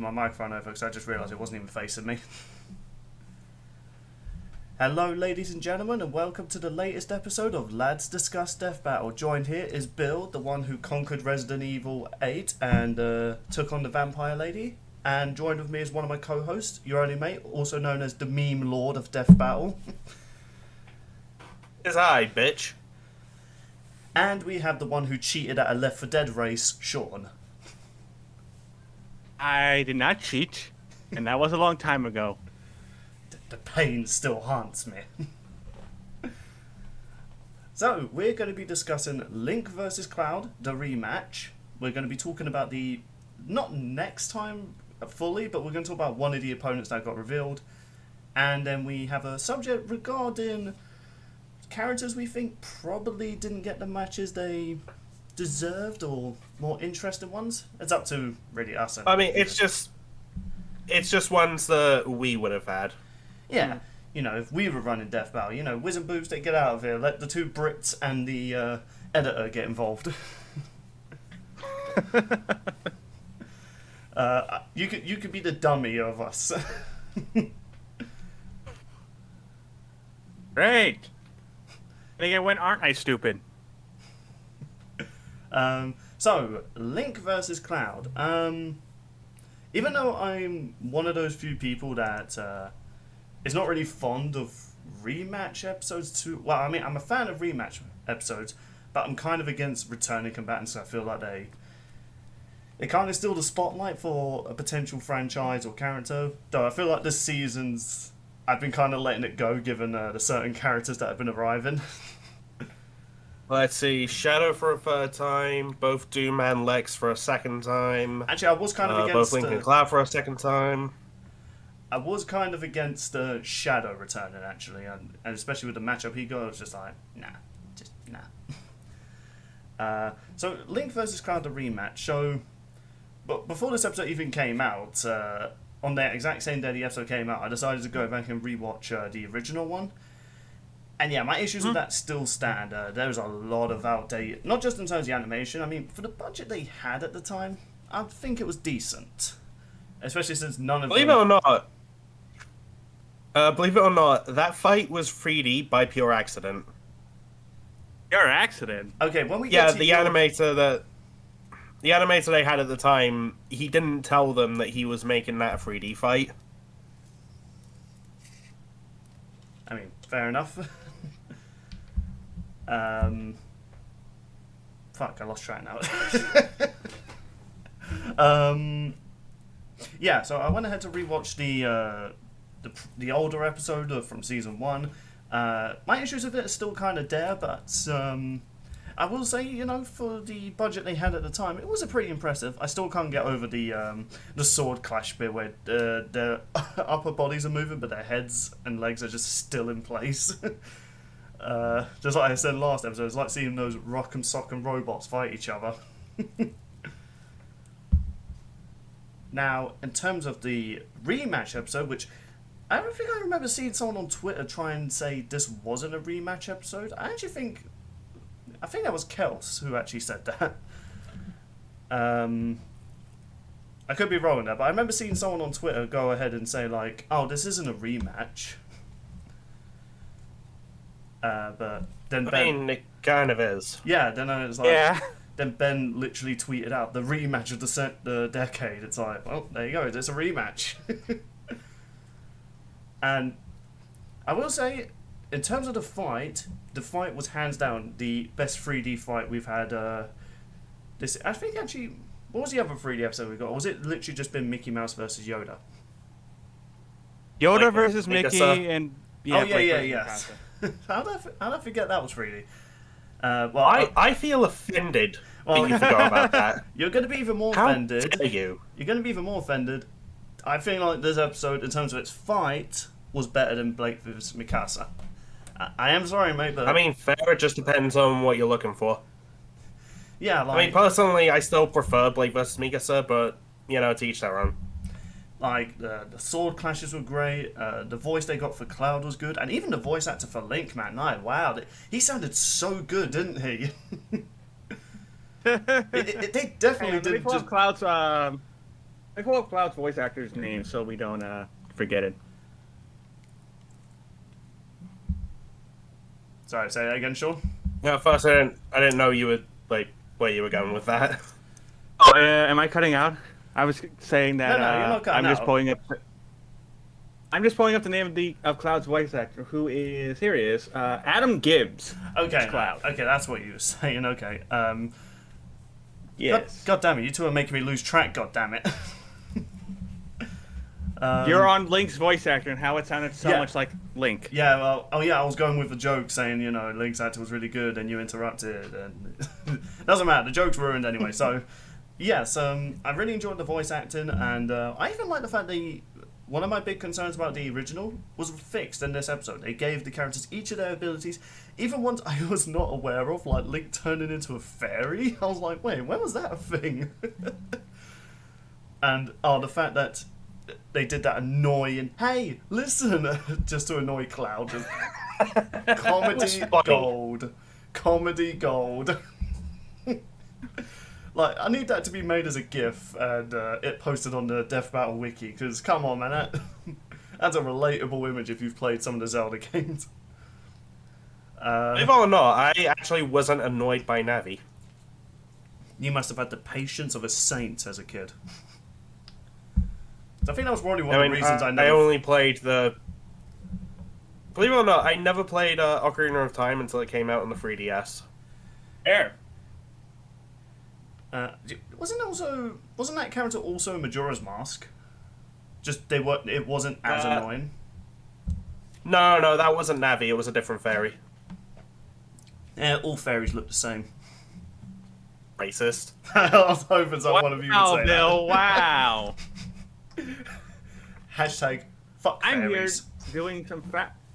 my microphone over because I just realised it wasn't even facing me. Hello ladies and gentlemen, and welcome to the latest episode of Lads Discuss Death Battle. Joined here is Bill, the one who conquered Resident Evil 8 and took on the vampire lady. And joined with me is one of my co-hosts, your only mate, also known as the meme lord of Death Battle. It's I, bitch. And we have the one who cheated at a Left 4 Dead race, Sean. I did not cheat, and that was a long time ago. The pain still haunts me. So, we're going to be discussing Link vs. Cloud, the rematch. We're going to be talking about the, not next time fully, but we're going to talk about one of the opponents that got revealed. And then we have a subject regarding characters we think probably didn't get the matches they deserved, or more interesting ones. It's up to really us. I mean, it's just ones that we would have had. Yeah, you know, if we were running Death Battle, you know, Wizard Boobs, they get out of here. Let the two Brits and the editor get involved. You could be the dummy of us. Great. And again, when aren't I stupid? So, Link versus Cloud. Even though I'm one of those few people that is not really fond of rematch episodes too. Well, I mean, I'm a fan of rematch episodes, but I'm kind of against returning combatants. I feel like they kind of steal the spotlight for a potential franchise or character. Though I feel like this season's, I've been kind of letting it go given the certain characters that have been arriving. Let's see, Shadow for a third time, both Doom and Lex for a second time. Actually, I was kind of against both Link and Cloud for a second time. I was kind of against Shadow returning, actually, and especially with the matchup he got, I was just like, nah, just nah. So, Link vs. Cloud, the rematch. So, but before this episode even came out, on the exact same day the episode came out, I decided to go back and rewatch the original one. And yeah, my issues with that still stand. There's a lot of outdated, not just in terms of the animation. I mean, for the budget they had at the time, I think it was decent. Especially since none of Believe it or not, that fight was 3D by pure accident. Pure accident? Okay, when we get to the animator they had at the time, he didn't tell them that he was making that a 3D fight. I mean, fair enough. Fuck, I lost track now. Yeah, so I went ahead to rewatch the older episode from season 1. My issues with it are still kind of there, but I will say, you know, for the budget they had at the time, it was pretty impressive. I still can't get over the sword clash bit where their upper bodies are moving, but their heads and legs are just still in place. Just like I said last episode, it's like seeing those rock and sock and robots fight each other. Now, in terms of the rematch episode, which I don't think I remember seeing someone on Twitter try and say this wasn't a rematch episode. I think that was Kels who actually said that. I could be wrong there, but I remember seeing someone on Twitter go ahead and say like, "Oh, this isn't a rematch." But then I mean, it kind of is. Yeah, then I was like, Yeah. Then Ben literally tweeted out the rematch of the decade. It's like, well, there you go. It's a rematch. And I will say, in terms of the fight was hands down the best 3D fight we've had. I think actually, what was the other 3D episode we got? Or was it literally just been Mickey Mouse versus Yoda? Yoda Like, versus Mickey and... Yeah, yes. How did I forget that was 3D? Well, I feel offended that you forgot about that. You're going to be even more How offended. dare you? You're going to be even more offended. I feel like this episode, in terms of its fight, was better than Blake vs. Mikasa. I am sorry, mate, but... I mean, fair, it just depends on what you're looking for. Yeah, like... I mean, personally, I still prefer Blake vs. Mikasa, but, you know, to each their own. Like, the sword clashes were great, the voice they got for Cloud was good, and even the voice actor for Link, man, wow, he sounded so good, didn't he? They definitely Hey, did. Cloud's I pull up Cloud's voice actor's name so we don't forget it. Sorry, say that again, Sean. Yeah, first I didn't know you were like where you were going with that. Oh, am I cutting out? I was saying that No, you're not cutting I'm just out. pulling up. I'm just pulling up the name of Cloud's voice actor, who is here. He is Adam Gibbs. Okay, Cloud. okay, that's what you were saying. Okay. Yes. God damn it! You two are making me lose track. God damn it. You're on Link's voice actor and how it sounded so Yeah. much like Link. Yeah, well, I was going with the joke saying, Link's actor was really good and you interrupted, and it doesn't matter, the joke's ruined anyway, so, yes, I really enjoyed the voice acting, and I even like the fact that one of my big concerns about the original was fixed in this episode. They gave the characters each of their abilities, even ones I was not aware of, like Link turning into a fairy. I was like, wait, when was that a thing? And, the fact that they did that annoying, hey, listen, just to annoy Cloud. Comedy gold. Comedy gold. Like, I need that to be made as a GIF and it posted on the Death Battle Wiki, because, come on, man, that's a relatable image if you've played some of the Zelda games. Believe it or not, I actually wasn't annoyed by Navi. You must have had the patience of a saint as a kid. I think that was probably one of the reasons I I never... only played the... Believe it or not, I never played Ocarina of Time until it came out on the 3DS. Air. Wasn't that character also Majora's Mask? Just it wasn't as annoying. No, that wasn't Navi. It was a different fairy. Yeah, all fairies look the same. Racist. I was hoping one of you would say Bill, that. wow. Hashtag fuck fairies.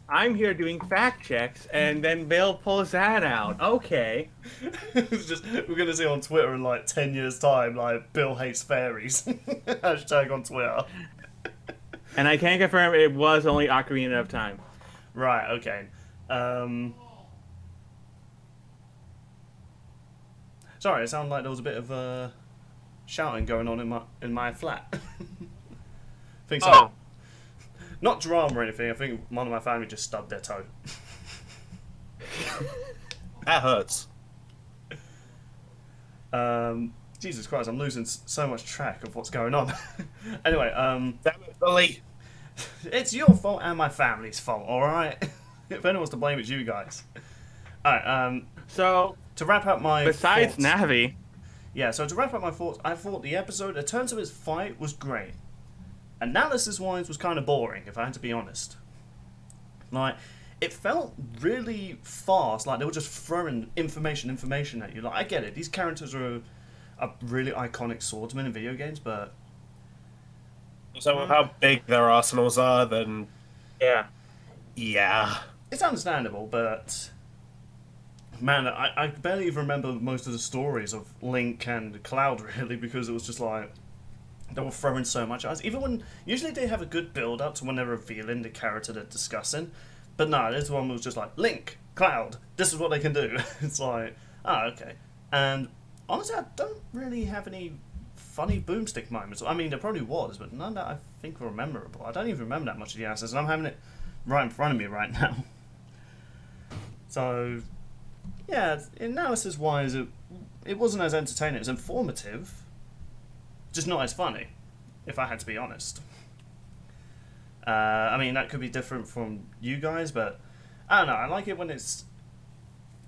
I'm here doing fact checks, and then Bill pulls that out. Okay. It's just, we're gonna see on Twitter in like 10 years' time, like Bill hates fairies. Hashtag on Twitter. And I can confirm it was only Ocarina of Time. Right. Okay. Sorry, it sounded like there was a bit of shouting going on in my flat. Think so. Oh. Not drama or anything. I think one of my family just stubbed their toe. That hurts. Jesus Christ, I'm losing so much track of what's going on. Anyway, Damn it, Billy. it's your fault and my family's fault, alright? If anyone's to blame, it's you guys. Alright, So, to wrap up my besides thoughts, Navi, yeah, so to wrap up my thoughts, I thought the episode, in terms of its fight, was great. Analysis-wise, was kind of boring, if I had to be honest. Like, it felt really fast, like they were just throwing information at you. Like, I get it, these characters are really iconic swordsmen in video games, but... So with how big their arsenals are, then... Yeah. It's understandable, but... Man, I barely even remember most of the stories of Link and Cloud, really, because it was just like... They were throwing so much at us. Even when... Usually they have a good build-up to when they're revealing the character they're discussing. But no, this one was just like, Link, Cloud, this is what they can do. It's like, okay. And honestly, I don't really have any funny boomstick moments. I mean, there probably was, but none that I think were memorable. I don't even remember that much of the answers, and I'm having it right in front of me right now. So, yeah, analysis-wise, it wasn't as entertaining. It was informative, just not as funny, if I had to be honest. I mean, that could be different from you guys, but I don't know. I like it when it's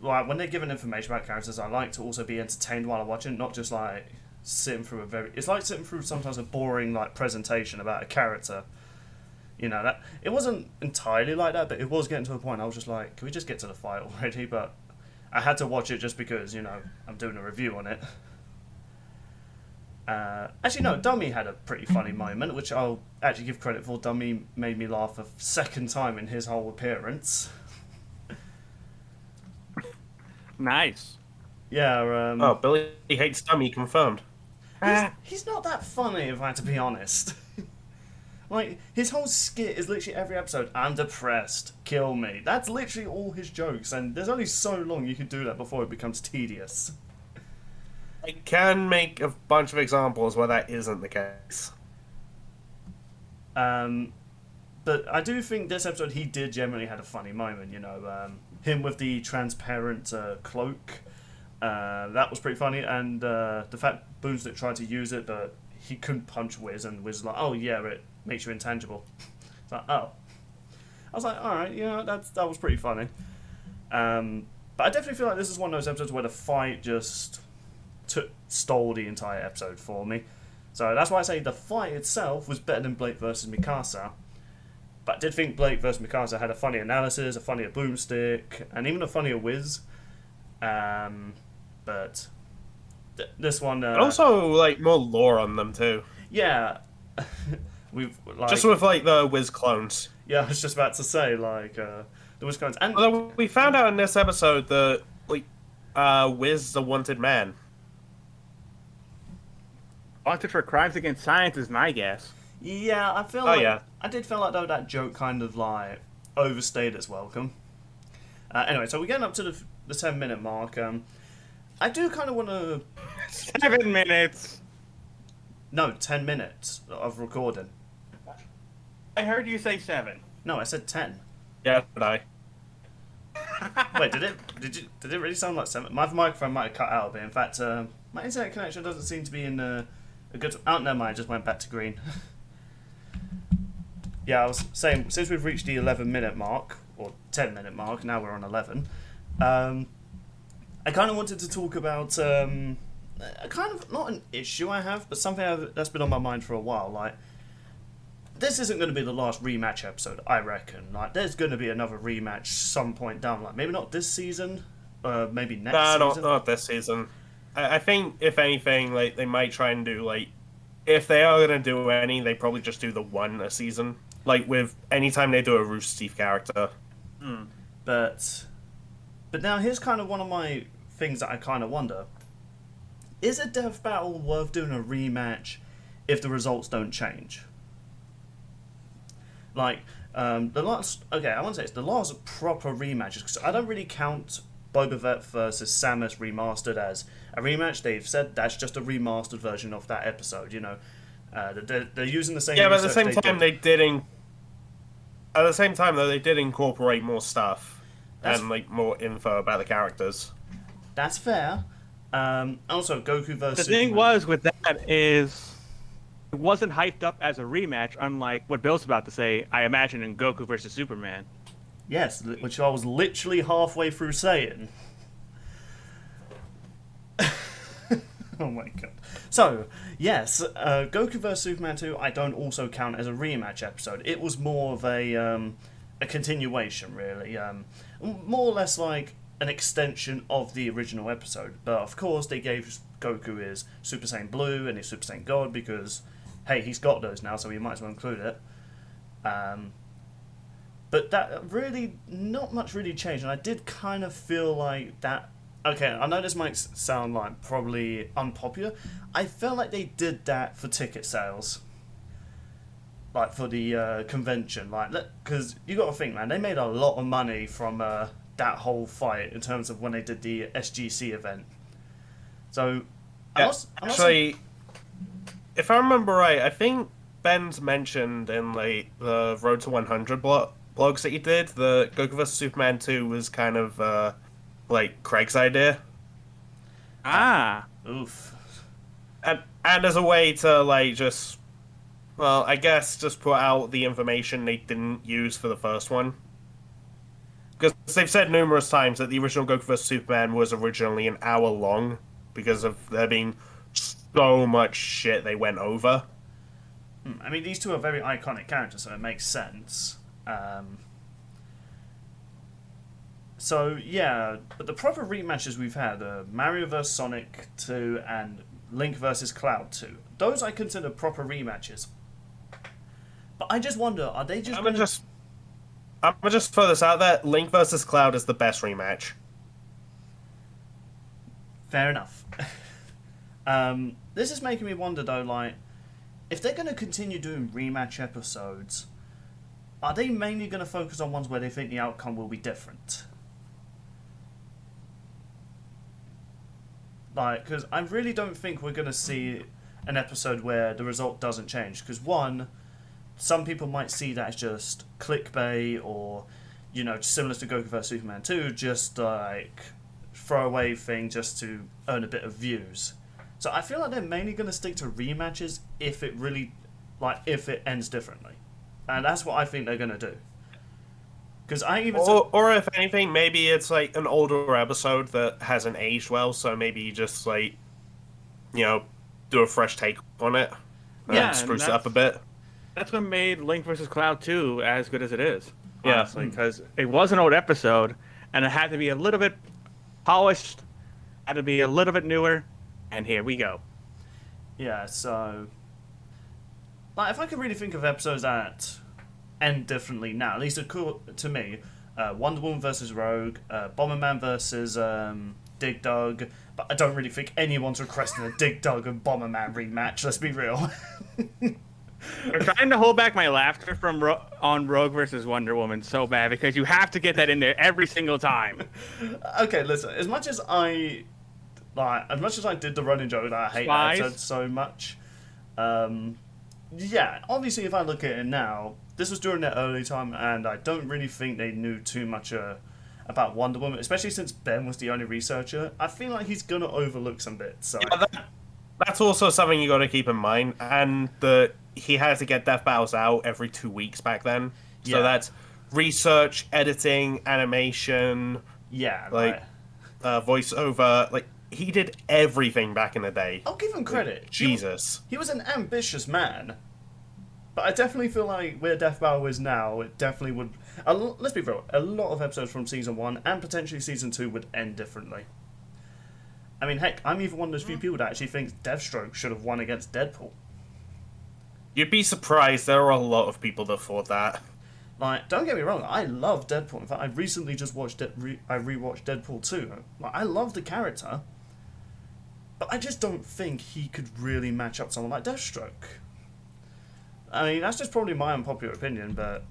like when they're given information about characters. I like to also be entertained while I watch it, not just like sitting through it's like sitting through sometimes a boring like presentation about a character. You know, that it wasn't entirely like that, but it was getting to a point I was just like, can we just get to the fight already? But I had to watch it just because, you know, I'm doing a review on it. Actually, no, Dummy had a pretty funny moment, which I'll actually give credit for. Dummy made me laugh a second time in his whole appearance. nice. Yeah, Oh, Billy hates Dummy, confirmed. he's not that funny, if I had to be honest. Like, his whole skit is literally every episode, I'm depressed, kill me. That's literally all his jokes, and there's only so long you can do that before it becomes tedious. I can make a bunch of examples where that isn't the case. But I do think this episode he did generally had a funny moment. You know, him with the transparent cloak. That was pretty funny, and the fact Boomstick tried to use it, but he couldn't punch Wiz, and Wiz was like, "Oh yeah, it makes you intangible." It's like, oh, I was like, all right, yeah, that was pretty funny. But I definitely feel like this is one of those episodes where the fight just stole the entire episode for me. So that's why I say the fight itself was better than Blake versus Mikasa. But I did think Blake versus Mikasa had a funny analysis, a funnier Boomstick, and even a funnier Wiz. But this one... and also, like, more lore on them, too. Yeah. We've like, just with, like, the Wiz clones. Yeah, I was just about to say, like, the Wiz clones. And although we found out in this episode that, like, Wiz is a wanted man. Wanted for crimes against science is my guess. Yeah, I feel like... I did feel like, though, that joke kind of, like, overstayed its welcome. Anyway, so we're getting up to the 10-minute mark. I do kind of want to... 7 minutes! No, 10 minutes of recording. I heard you say 7. No, I said 10. Yeah, did I? Wait, did it really sound like 7? My microphone might have cut out a bit. In fact, my internet connection doesn't seem to be in a good... Oh, never mind, I just went back to green. Yeah, I was saying, since we've reached the 11-minute mark, or 10-minute mark, now we're on 11, I kind of wanted to talk about a kind of, not an issue I have, but something that's been on my mind for a while. Like, this isn't going to be the last rematch episode, I reckon. Like, there's going to be another rematch some point down, like, maybe not this season, maybe next season. Not this season. I think, if anything, like, they might try and do, like, if they are going to do any, they probably just do the one a season. Like, with anytime they do a Roosterteeth character. But now here's kind of one of my things that I kind of wonder. Is a death battle worth doing a rematch if the results don't change? Like, the last... Okay, I want to say it's the last proper rematches, because I don't really count Boba Fett versus Samus Remastered as a rematch. They've said that's just a remastered version of that episode, you know. They're using the same... Yeah, but at the same time, they did... At the same time, though, they did incorporate more stuff and, like, more info about the characters. That's fair. Also, Goku versus The thing Superman. was with that is it wasn't hyped up as a rematch, unlike what Bill's about to say, I imagine, in Goku versus Superman. Yes, which I was literally halfway through saying. Oh my god. So, yes, Goku vs Superman 2 I don't also count as a rematch episode. It was more of a continuation, really. More or less like an extension of the original episode. But of course they gave Goku his Super Saiyan Blue and his Super Saiyan God because, hey, he's got those now, so we might as well include it. But that really, not much really changed, and I did kind of feel like that... Okay, I know this might sound like probably unpopular. I felt like they did that for ticket sales. Like, for the convention. Like, because you got to think, man, they made a lot of money from that whole fight in terms of when they did the SGC event. So, yeah, actually, if I remember right, I think Ben's mentioned in like the Road to 100 blogs that he did, the Goku vs Superman 2 was kind of like Craig's idea. Oof. And as a way to like just, well, I guess just put out the information they didn't use for the first one. Because they've said numerous times that the original Goku vs Superman was originally an hour long because of there being so much shit they went over. I mean, these two are very iconic characters, so it makes sense. So, yeah, but the proper rematches we've had are Mario vs Sonic 2 and Link vs Cloud 2. Those I consider proper rematches. But I just wonder, are they just going to... I'm gonna just throw this out there. Link vs Cloud is the best rematch. Fair enough. This is making me wonder, though, like, if they're going to continue doing rematch episodes, are they mainly going to focus on ones where they think the outcome will be different? Like, because I really don't think we're going to see an episode where the result doesn't change. Because, one, some people might see that as just clickbait or, you know, similar to Goku vs Superman 2, just like throwaway thing just to earn a bit of views. So I feel like they're mainly going to stick to rematches if it really, like, if it ends differently. And that's what I think they're going to do. Because I even... Or if anything, maybe it's like an older episode that hasn't aged well, so maybe you just, like, you know, do a fresh take on it. Yeah, spruce it up a bit. That's what made Link vs. Cloud 2 as good as it is. Yeah. Honestly, because it was an old episode, and it had to be a little bit polished, had to be a little bit newer, and here we go. Yeah, so... Like, if I could really think of episodes that end differently now, at least to me, Wonder Woman versus Rogue, Bomberman versus ZDogg, but I don't really think anyone's requesting a ZDogg and Bomberman rematch, let's be real. I'm trying to hold back my laughter from on Rogue versus Wonder Woman so bad, because you have to get that in there every single time. Okay, listen, as much as I did the running joke that I hate that episode so much, yeah, obviously if I look at it now, this was during their early time, and I don't really think they knew too much about Wonder Woman, especially since Ben was the only researcher. I feel like he's going to overlook some bits. So. Yeah, that's also something you got to keep in mind, and he had to get Death Battles out every 2 weeks back then. So that's research, editing, animation, like voiceover, like... He did everything back in the day. I'll give him credit. Jesus. He was an ambitious man. But I definitely feel like where Death Battle is now, it definitely would... let's be real, a lot of episodes from Season 1 and potentially Season 2 would end differently. I mean, heck, I'm even one of those few people that actually thinks Deathstroke should have won against Deadpool. You'd be surprised, there are a lot of people that thought that. Like, don't get me wrong, I love Deadpool. In fact, I recently just watched I rewatched Deadpool 2. Like, I love the character. But I just don't think he could really match up someone like Deathstroke. I mean, that's just probably my unpopular opinion, but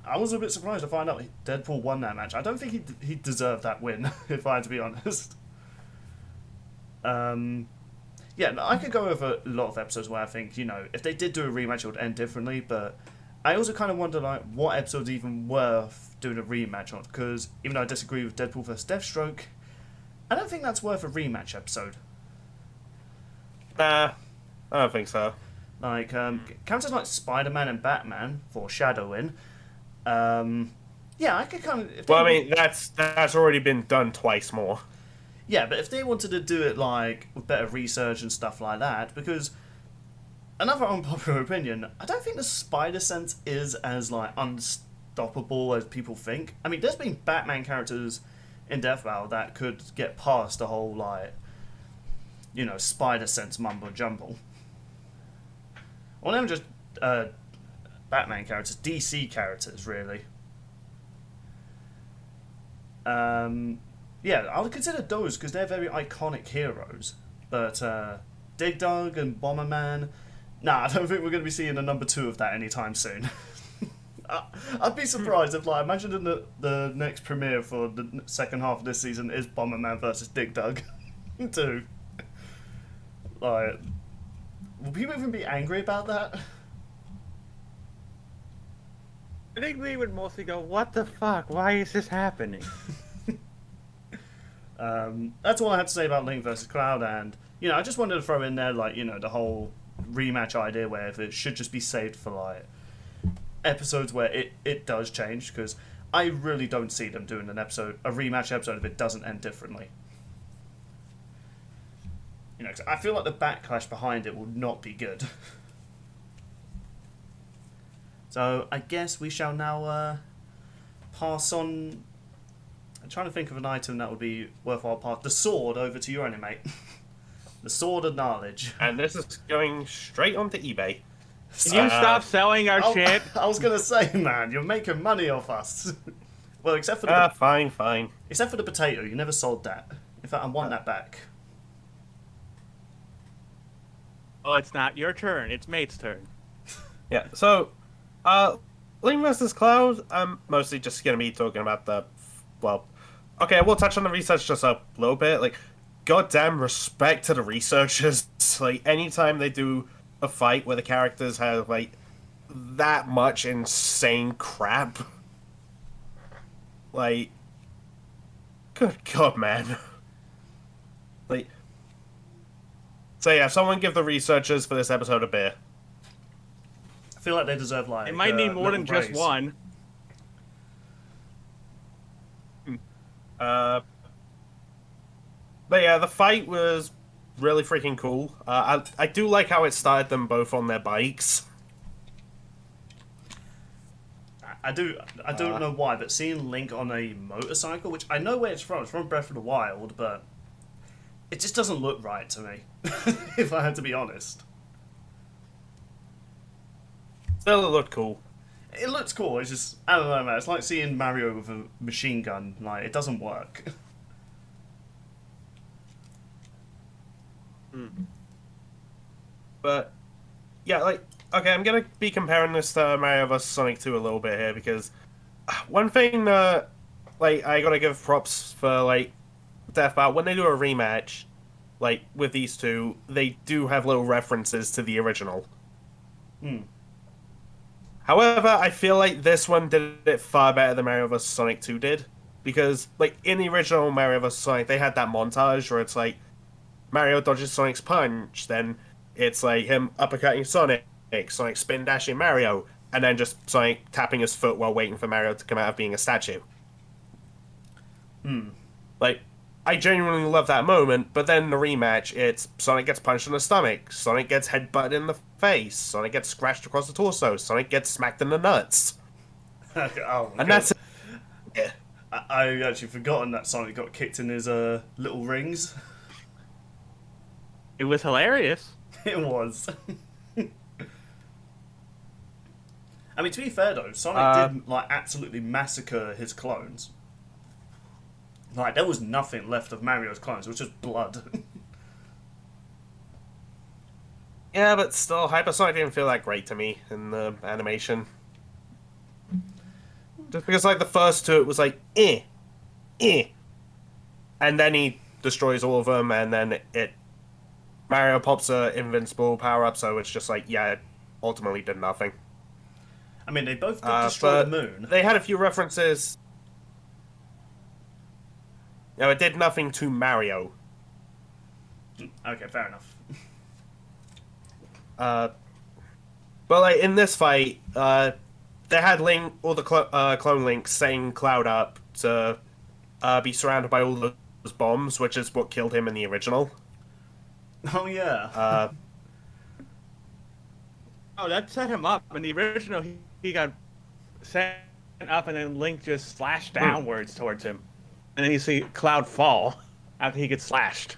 I was a bit surprised to find out Deadpool won that match. I don't think he deserved that win, if I had to be honest. Yeah, I could go over a lot of episodes where I think, you know, if they did do a rematch, it would end differently, but I also kind of wonder, like, what episode's even worth doing a rematch on, because even though I disagree with Deadpool vs. Deathstroke, I don't think that's worth a rematch episode. Nah, I don't think so. Like, characters like Spider-Man and Batman, foreshadowing, yeah, I could kind of... Well, I mean, that's already been done twice more. Yeah, but if they wanted to do it, like, with better research and stuff like that, because... Another unpopular opinion, I don't think the spider sense is as, like, unstoppable as people think. I mean, there's been Batman characters in Death Battle that could get past the whole, like, you know, spider sense mumbo jumble. Or not just Batman characters, DC characters, really. Yeah, I would consider those because they're very iconic heroes. But ZDogg and Bomberman, nah, I don't think we're going to be seeing a number 2 of that anytime soon. I'd be surprised if, like, imagine the next premiere for the second half of this season is Bomberman versus ZDogg 2. Like, will people even be angry about that? I think they would mostly go, what the fuck? Why is this happening? That's all I had to say about Link vs. Cloud, and, you know, I just wanted to throw in there, like, you know, the whole rematch idea where if it should just be saved for, like, episodes where it does change, because I really don't see them doing a rematch episode if it doesn't end differently. You know, 'cause I feel like the backlash behind it will not be good. So, I guess we shall now pass on... I'm trying to think of an item that would be worthwhile pass. The sword over to your anime. The sword of knowledge. And this is going straight onto eBay. Can you stop selling our shit? I was going to say, man, you're making money off us. Well, except for the... fine. Except for the potato. You never sold that. In fact, I want that back. Oh, it's not your turn. It's Mate's turn. Yeah, so, Link vs. Cloud, I'm mostly just going to be talking about okay, we'll touch on the research just a little bit. Like, goddamn respect to the researchers. Like, anytime they do a fight where the characters have, like, that much insane crap. Like, good God, man. Like, so yeah, someone give the researchers for this episode a beer. I feel like they deserve like. It might need more than just one. But yeah, the fight was really freaking cool. I do like how it started them both on their bikes. I don't know why, but seeing Link on a motorcycle, which I know where it's from Breath of the Wild, but it just doesn't look right to me, if I had to be honest. Still, it looked cool. It looks cool, it's just, I don't know, man, it's like seeing Mario with a machine gun, like, it doesn't work. But, yeah, like, okay, I'm gonna be comparing this to Mario vs. Sonic 2 a little bit here, because one thing that, like, I gotta give props for, like, Death Battle, when they do a rematch, like, with these two, they do have little references to the original. However, I feel like this one did it far better than Mario vs. Sonic 2 did, because, like, in the original Mario vs. Sonic, they had that montage where it's like, Mario dodges Sonic's punch, then it's like him uppercutting Sonic, Sonic spin dashing Mario, and then just Sonic tapping his foot while waiting for Mario to come out of being a statue. Like, I genuinely love that moment, but then the rematch, it's Sonic gets punched in the stomach, Sonic gets headbutted in the face, Sonic gets scratched across the torso, Sonic gets smacked in the nuts. Oh, and that's it. I actually forgotten that Sonic got kicked in his little rings. It was hilarious. It was. I mean, to be fair though, Sonic did like absolutely massacre his clones. Like there was nothing left of Mario's clones; it was just blood. Yeah, but still, Hypersonic didn't feel that great to me in the animation. Just because, like, the first two, it was like, and then he destroys all of them, and then Mario pops a invincible power-up, so it's just like, yeah, it ultimately did nothing. I mean, they both did destroy the moon. They had a few references. No, it did nothing to Mario. Okay, fair enough. But like in this fight, they had Link, all the clone Links, setting Cloud up to be surrounded by all those bombs, which is what killed him in the original. Oh yeah. Oh, that set him up. In the original, he got set up, and then Link just slashed downwards towards him, and then you see Cloud fall after he gets slashed.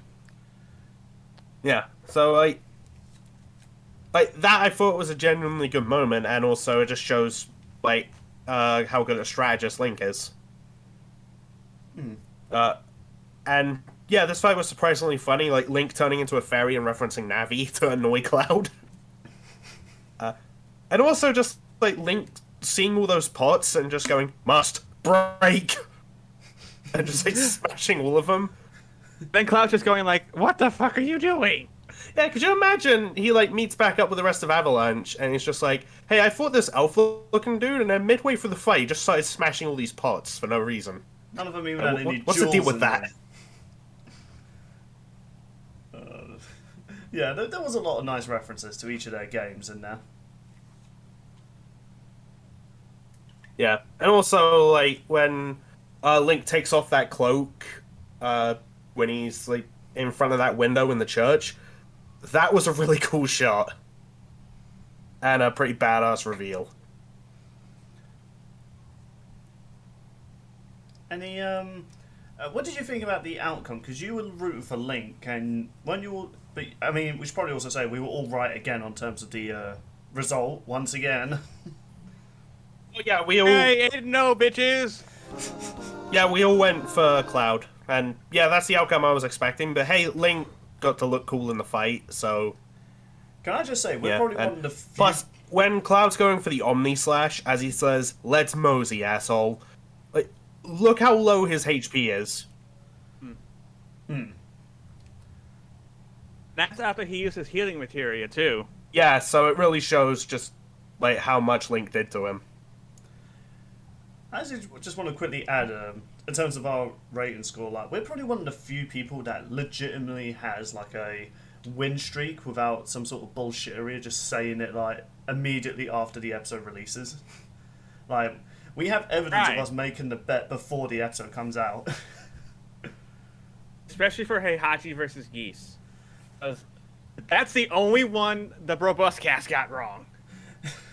Yeah. So like that, I thought was a genuinely good moment, and also it just shows like how good a strategist Link is. And yeah, this fight was surprisingly funny. Like Link turning into a fairy and referencing Navi to annoy Cloud. And also just like Link seeing all those pots and just going, must break, and just like smashing all of them. Then Cloud's just going like, "What the fuck are you doing?" Yeah, could you imagine he like meets back up with the rest of Avalanche and he's just like, hey, I fought this alpha-looking dude, and then midway through the fight he just started smashing all these pots for no reason. None of them even had any What's the deal jewels with in that? them. Yeah, there was a lot of nice references to each of their games in there. Yeah, and also like when Link takes off that cloak when he's like in front of that window in the church, that was a really cool shot and a pretty badass reveal. Any what did you think about the outcome? Because you were rooting for Link, and when you all, but I mean, we should probably also say we were all right again on terms of the result once again. Oh, yeah, we all. Hey, no, bitches. Yeah, we all went for Cloud, and yeah, that's the outcome I was expecting. But hey, Link got to look cool in the fight, so. Can I just say we're Yeah, probably and one of the few... plus when Cloud's going for the Omni Slash, as he says, "Let's mosey, asshole." Like, look how low his HP is. That's after he uses healing materia too. Yeah, so it really shows just like how much Link did to him. I just want to quickly add, in terms of our rating score, like we're probably one of the few people that legitimately has like a win streak without some sort of bullshittery, just saying it like immediately after the episode releases. Like we have evidence of us making the bet before the episode comes out. Especially for Heihachi versus Geese. That's the only one the Brobuscast got wrong.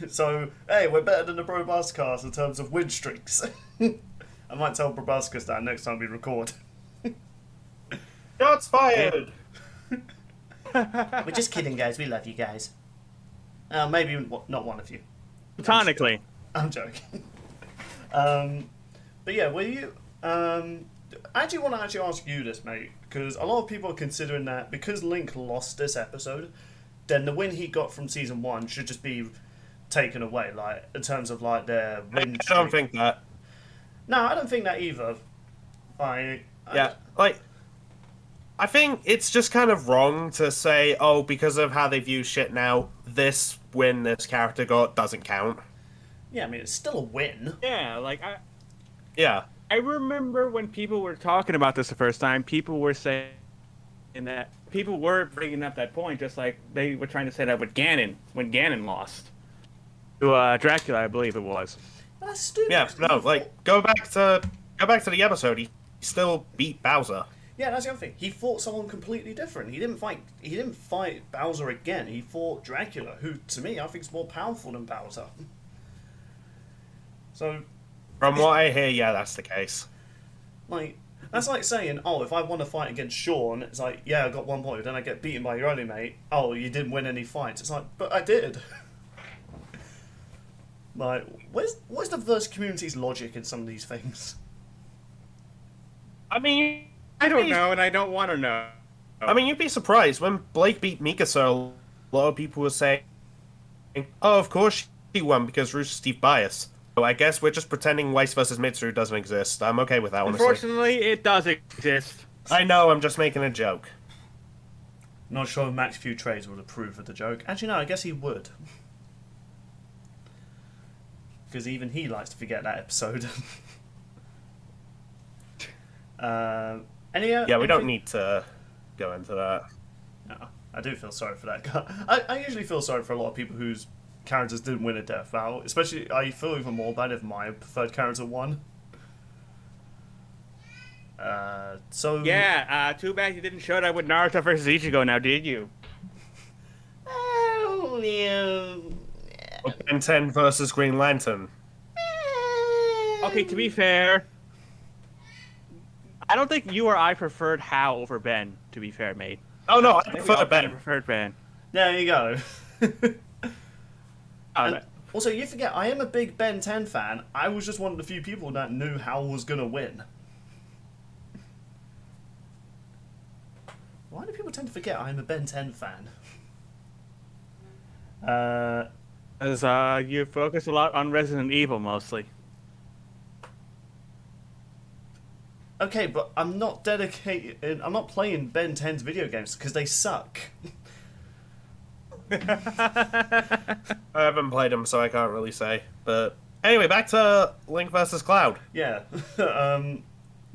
So, hey, we're better than the Brobuscast in terms of win streaks. I might tell Brobuscast that next time we record. Shots fired! We're just kidding, guys. We love you guys. Maybe not one of you. Platonically. I'm joking. But yeah, were you... I actually want to ask you this, mate, because a lot of people are considering that because Link lost this episode, then the win he got from Season 1 should just be taken away, like, in terms of, like, their win streak. I don't think that. No, I don't think that either. I think it's just kind of wrong to say, oh, because of how they view shit now, this win this character got doesn't count. Yeah, I mean, it's still a win. Yeah, like, Yeah. I remember when people were talking about this the first time, people were saying that people were bringing up that point, just like they were trying to say that with Ganon, when Ganon lost to Dracula, I believe it was. That's stupid. Yeah, no, like go back to the episode. He still beat Bowser. Yeah, that's the other thing. He fought someone completely different. He didn't fight Bowser again. He fought Dracula, who to me I think is more powerful than Bowser. So, from what I hear, yeah, that's the case. Like, that's like saying, oh, if I want to fight against Sean, it's like, yeah, I got 1 point, then I get beaten by your only mate. Oh, you didn't win any fights. It's like, but I did. Like, where's the verse community's logic in some of these things? I mean, I don't know, and I don't want to know. I mean, you'd be surprised when Blake beat Mikasa. A lot of people were saying, "Oh, of course she won because Roosterteeth bias." So I guess we're just pretending Weiss versus Mitsuru doesn't exist. I'm okay with that, honestly. Unfortunately, it does exist. I know, I'm just making a joke. Not sure if Max Few Trades would approve of the joke. Actually, no, I guess he would. Because even he likes to forget that episode. Yeah, we don't need to go into that. No, I do feel sorry for that guy. I usually feel sorry for a lot of people whose characters didn't win a death battle. Especially, I feel even more bad if my preferred character won. So yeah, too bad you didn't show that with Naruto versus Ichigo now, did you? Oh, yeah. Ben 10 versus Green Lantern. Okay, to be fair, I don't think you or I preferred Hal over Ben, to be fair, mate. Oh no, I I prefer Ben. preferred Ben. There you go. Oh, Also, you forget, I am a big Ben 10 fan. I was just one of the few people that knew Hal was going to win. Why do people tend to forget I'm a Ben 10 fan? As you focus a lot on Resident Evil, mostly. Okay, but I'm not dedicated. I'm not playing Ben 10's video games because they suck. I haven't played them, so I can't really say. But anyway, back to Link versus Cloud. Yeah. Do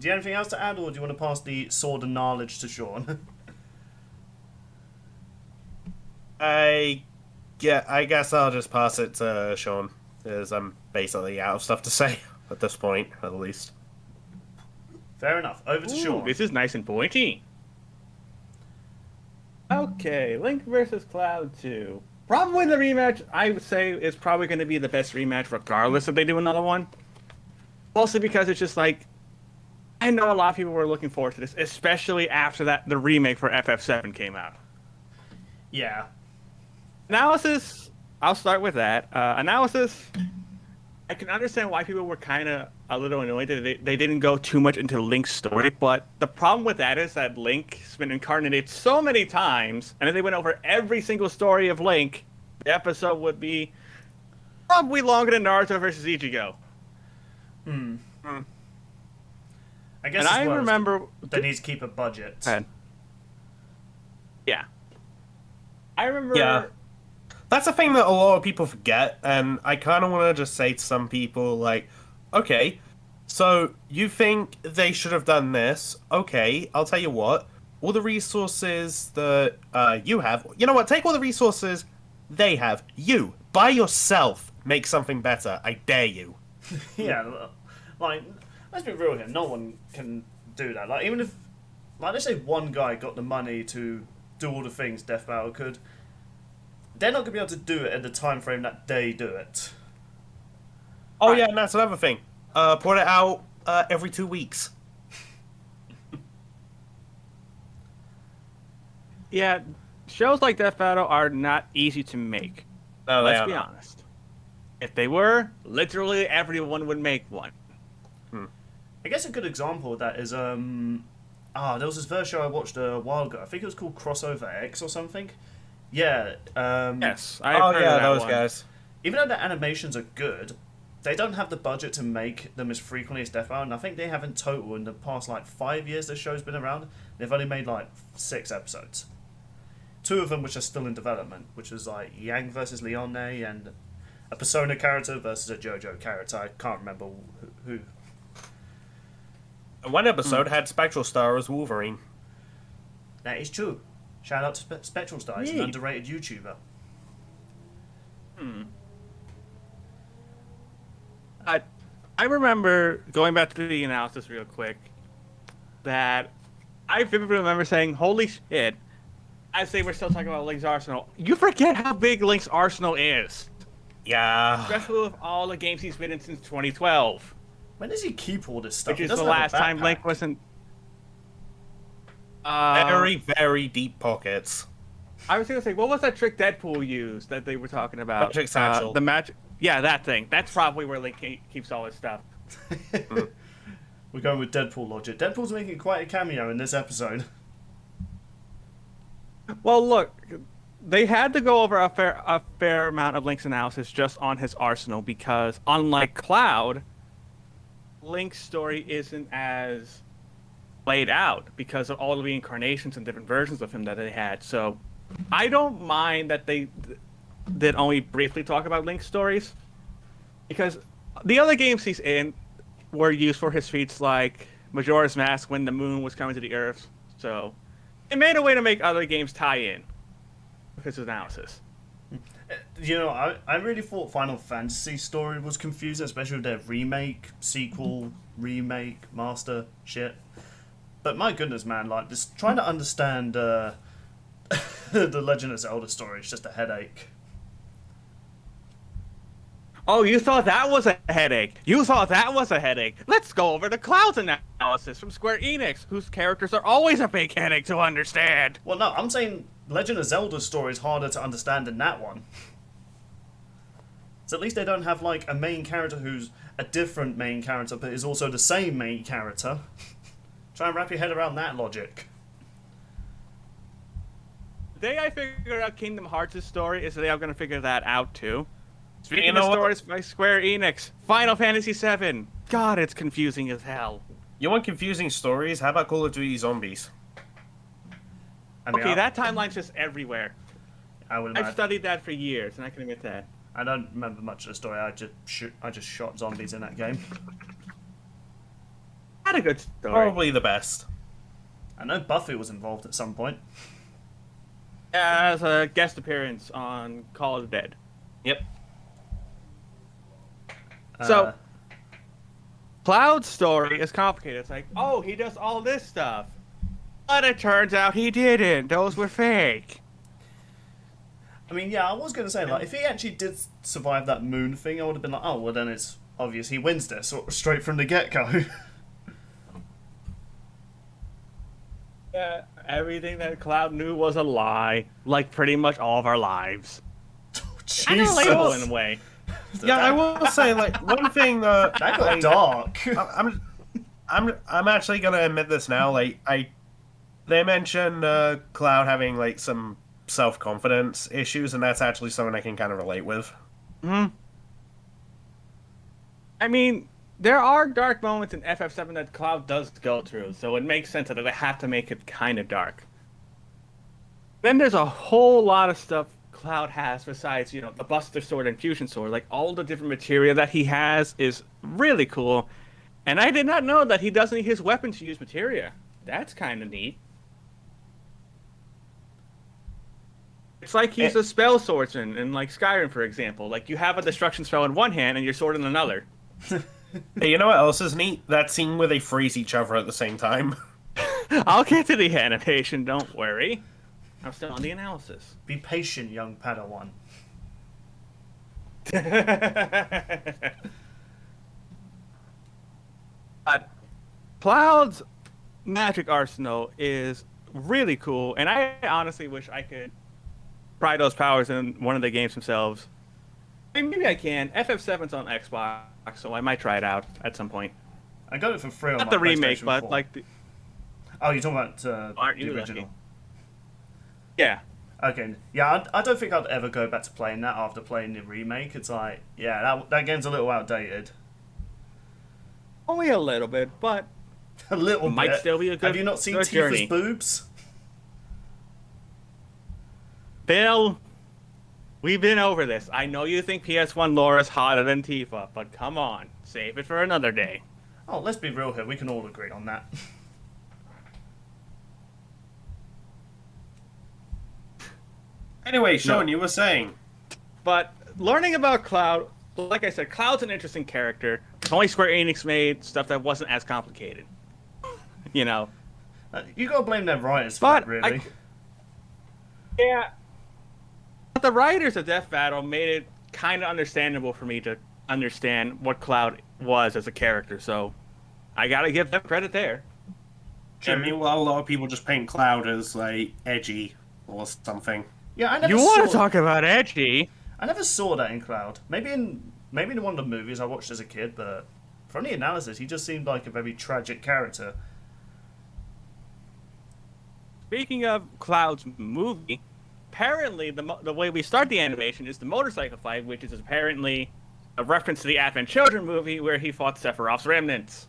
you have anything else to add, or do you want to pass the sword and knowledge to Sean? I guess I'll just pass it to Sean, because I'm basically out of stuff to say at this point, at least. Fair enough. Over to Sean. This is nice and pointy. Okay, Link versus Cloud 2. Probably the rematch, I would say, is probably going to be the best rematch regardless if they do another one. Mostly because it's just like, I know a lot of people were looking forward to this, especially after the remake for FF7 came out. Yeah. Analysis, I'll start with that. Analysis, I can understand why people were kind of a little annoyed that they didn't go too much into Link's story, but the problem with that is that Link's been incarnated so many times, and if they went over every single story of Link, the episode would be probably longer than Naruto versus Ichigo. I guess. And I remember they need to keep a budget. Yeah. I remember. Yeah. that's a thing that a lot of people forget, and I kind of want to just say to some people, like, okay, so you think they should have done this? Okay, I'll tell you what. All the resources that you have, you know what? Take all the resources they have. You, by yourself, make something better. I dare you. Yeah, like, let's be real here. No one can do that. Like, even if, like, let's say one guy got the money to do all the things Death Battle could, they're not going to be able to do it in the time frame that they do it. Oh, Right. yeah, and that's another thing. Put it out every 2 weeks. Yeah, shows like Death Battle are not easy to make. No, Let's be honest. If they were, literally everyone would make one. I guess a good example of that is, there was this verse show I watched a while ago. I think it was called Crossover X or something. Yeah. Yes, Oh, I've heard of yeah, that those one. guys. Even though the animations are good, they don't have the budget to make them as frequently as Death Battle. And I think they have in total, in the past, like, 5 years the show's been around, they've only made, like, 6 episodes. 2 of them which are still in development, which is, like, Yang versus Leone and a Persona character versus a JoJo character. I can't remember who. One episode had Spectral Star as Wolverine. That is true. Shout out to Spectral Star. He's an Neat. underrated YouTuber. I remember going back to the analysis real quick that I vividly remember saying, "Holy shit!" As they were still talking about Link's arsenal, you forget how big Link's arsenal is, Yeah. especially with all the games he's been in since 2012, When does he keep all this stuff? which He is the doesn't have a last time backpack. Link wasn't. Very, very deep pockets. I was gonna say, what was that trick Deadpool used that they were talking about? Magic Satchel. The magic. Yeah, that thing. That's probably where Link keeps all his stuff. We're going with Deadpool logic. Deadpool's making quite a cameo in this episode. Well, look, they had to go over a fair amount of Link's analysis just on his arsenal because, unlike Cloud, Link's story isn't as laid out because of all the reincarnations and different versions of him that they had. So, I don't mind that they did only briefly talk about Link's stories because the other games he's in were used for his feats like Majora's Mask when the moon was coming to the Earth. So, it made a way to make other games tie in with his analysis. You know, I really thought Final Fantasy story was confusing, especially with their remake, sequel, remake, master shit. But my goodness, man, like, just trying to understand the Legend of Zelda story is just a headache. Oh, you thought that was a headache? You thought that was a headache? Let's go over the Cloud's analysis from Square Enix, whose characters are always a big headache to understand. Well, no, I'm saying Legend of Zelda's story is harder to understand than that one. So at least they don't have, like, a main character who's a different main character, but is also the same main character. Try and wrap your head around that logic. The day I figured out Kingdom Hearts' story is the day I'm going to figure that out, too. Speaking You know of what? stories by Square Enix, Final Fantasy VII. God, it's confusing as hell. You want confusing stories? How about Call of Duty Zombies? I mean, Okay, that timeline's just everywhere. I would I've imagine. studied that for years, and I can admit that. I don't remember much of the story. I just shot zombies in that game. Had a good story. Probably the best. I know Buffy was involved at some point. As a guest appearance on Call of the Dead. Yep. So, Cloud's story is complicated. It's like, oh, he does all this stuff. But it turns out he didn't. Those were fake. I mean, yeah, I was going to say, like, if he actually did survive that moon thing, I would have been like, oh, well, then it's obvious he wins this, or straight from the get-go. Yeah, everything that Cloud knew was a lie. Like pretty much all of our lives. Kind of relatable in a way. Yeah, I will say, like, one thing that That got dark. I'm actually gonna admit this now. Like, they mentioned Cloud having like some self-confidence issues, and that's actually something I can kind of relate with. Hmm. I mean, there are dark moments in FF7 that Cloud does go through, so it makes sense that they have to make it kind of dark. Then there's a whole lot of stuff Cloud has besides, the Buster Sword and Fusion Sword. Like, all the different material that he has is really cool. And I did not know that he doesn't need his weapon to use materia. That's kind of neat. It's like he's a spell swordsman in, like, Skyrim, for example. Like, you have a destruction spell in one hand and your sword in another. Hey, you know what else is neat? That scene where they freeze each other at the same time. I'll get to the animation, don't worry. I'm still on the analysis. Be patient, young Padawan. Cloud's magic arsenal is really cool, and I honestly wish I could try those powers in one of the games themselves. I mean, maybe I can. FF7's on Xbox, so I might try it out at some point. I got it for free on Not my the remake, PlayStation but 4. like the... Oh, you're talking about Aren't the you original? lucky? Yeah. Okay, yeah, I don't think I'd ever go back to playing that after playing the remake. It's like, yeah, that game's a little outdated. Only a little bit, but A little might bit. still be a good Have you not seen good Tifa's journey. boobs? Bill, we've been over this. I know you think PS1 Laura's hotter than Tifa, but come on. Save it for another day. Oh, let's be real here. We can all agree on that. Anyway, Sean, you were saying. But learning about Cloud, like I said, Cloud's an interesting character. Only Square Enix made stuff that wasn't as complicated. You know. You gotta blame their writers for But that, really. Yeah. But the writers of Death Battle made it kind of understandable for me to understand what Cloud was as a character, so I gotta give them credit there. I mean, well, a lot of people just paint Cloud as, like, edgy or something. Yeah, I never You want to saw. talk about edgy? I never saw that in Cloud. Maybe in one of the movies I watched as a kid, but from the analysis, he just seemed like a very tragic character. Speaking of Cloud's movie, apparently the way we start the animation is the motorcycle fight, which is apparently a reference to the Advent Children movie where he fought Sephiroth's remnants.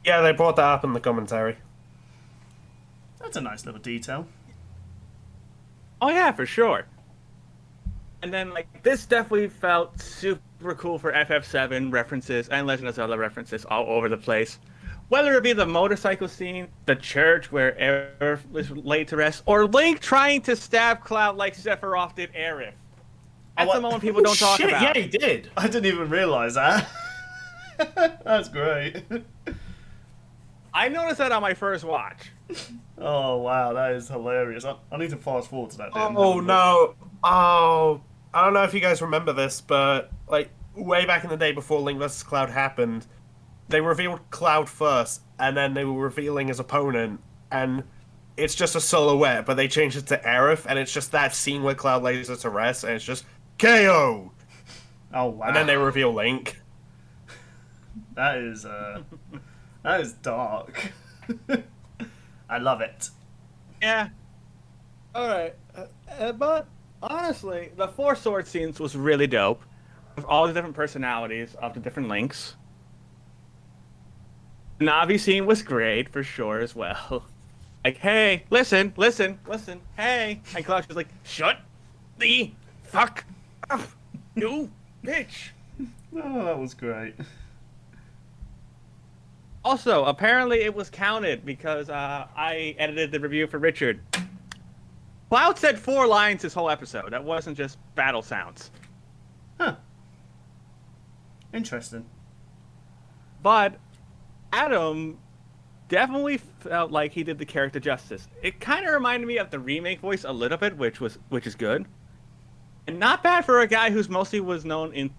Yeah, they brought that up in the commentary. That's a nice little detail. Oh yeah, for sure. And then, like, this definitely felt super cool for FF7 references and Legend of Zelda references all over the place. Whether it be the motorcycle scene, the church where Aerith was laid to rest, or Link trying to stab Cloud like Sephiroth did Aerith. That's the moment people don't talk Shit, about. yeah, he did. I didn't even realise that. That's great. I noticed that on my first watch. Oh wow, that is hilarious. I need to fast forward to that. Bit and Oh have a look. no! Oh, I don't know if you guys remember this, but like way back in the day before Link vs. Cloud happened, they revealed Cloud first, and then they were revealing his opponent, and it's just a silhouette, but they changed it to Aerith, and it's just that scene where Cloud lays her to rest, and it's just KO. Oh wow. And then they reveal Link. That is dark. I love it. Yeah. Alright. But, honestly, the four sword scenes was really dope. With all the different personalities of the different Links. The Navi scene was great, for sure, as well. Like, hey, listen, hey. And Cloud was like, shut the fuck up, you bitch. Oh, that was great. Also, apparently it was counted because I edited the review for Richard. Cloud said 4 lines this whole episode. That wasn't just battle sounds. Huh. Interesting. But Adam definitely felt like he did the character justice. It kind of reminded me of the remake voice a little bit, which is good. And not bad for a guy who's mostly was known in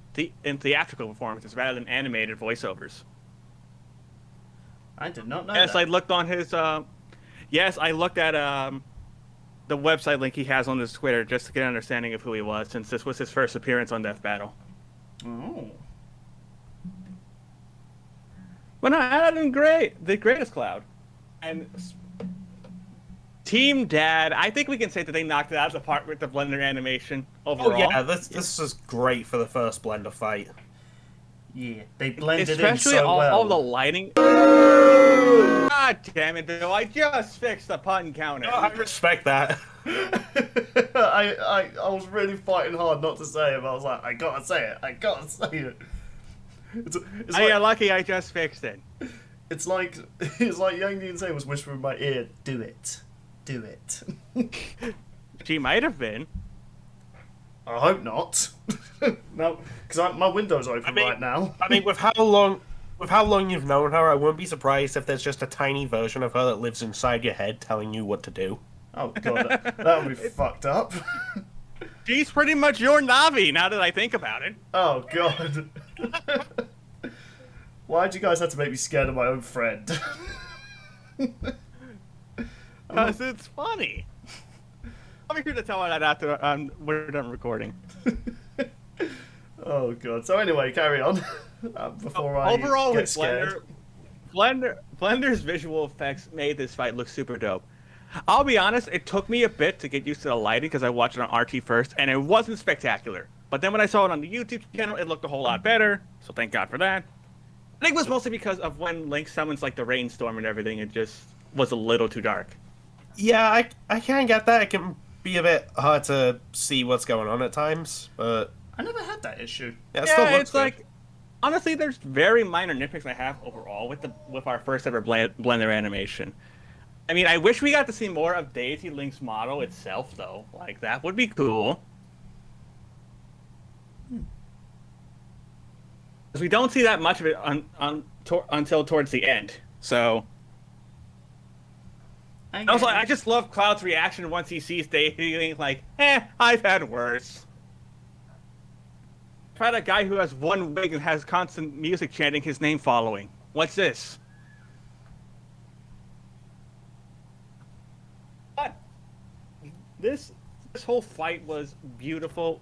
theatrical performances rather than animated voiceovers. I did not know Yes, that. I looked on his. Yes, I looked at the website link he has on his Twitter just to get an understanding of who he was, since this was his first appearance on Death Battle. Oh. But no, Adam great, the greatest Cloud, and Team Dad. I think we can say that they knocked it out of the park with the Blender animation overall. Oh yeah, this is great for the first Blender fight. Yeah, they blended Especially in so all the well. lighting. God damn it, Bill! I just fixed the pun counter. Oh, I respect that. I was really fighting hard not to say it, but I was like, I gotta say it. I gotta say it. It's like, you're lucky I just fixed it. it's like Yang Nian was whispering in my ear, do it. Do it. She might have been. I hope not. No, because my window's open right now. I mean, with how long you've known her, I wouldn't be surprised if there's just a tiny version of her that lives inside your head telling you what to do. Oh god, that would be fucked up. She's pretty much your Navi, now that I think about it. Oh god. Why'd you guys have to make me scared of my own friend? Because it's funny. I'll be sure to tell her that after we're done recording. Oh god. So anyway, carry on. Before I Overall, get with scared. Blender's visual effects made this fight look super dope. I'll be honest, it took me a bit to get used to the lighting because I watched it on RT first, and it wasn't spectacular. But then when I saw it on the YouTube channel, it looked a whole lot better, so thank God for that. I think it was mostly because of when Link summons like the rainstorm and everything, it just was a little too dark. Yeah, I can get that. It can be a bit hard to see what's going on at times, but I never had that issue. yeah, it still looks it's good. like honestly, there's very minor nitpicks I have overall with our first ever Blender animation. I mean, I wish we got to see more of Daisy Link's model itself, though. Like that would be cool. Because we don't see that much of it until towards the end. So. Also, I just love Cloud's reaction once he sees Daisy, like, I've had worse. Try that guy who has one wig and has constant music chanting his name following. What's this? But this whole fight was beautiful.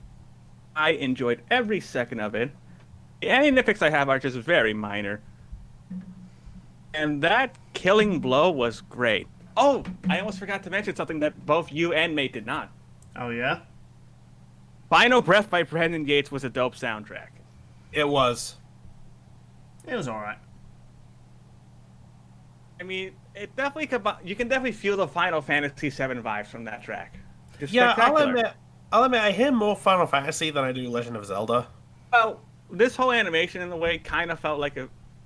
I enjoyed every second of it. Any nitpicks I have are just very minor. And that killing blow was great. Oh, I almost forgot to mention something that both you and Mate did not. Oh yeah? Final Breath by Brandon Yates was a dope soundtrack. It was. It was alright. I mean, it definitely you can definitely feel the Final Fantasy VII vibes from that track. It's Yeah, spectacular. I'll admit, I hear more Final Fantasy than I do Legend of Zelda. Well, this whole animation, in a way, kind of felt like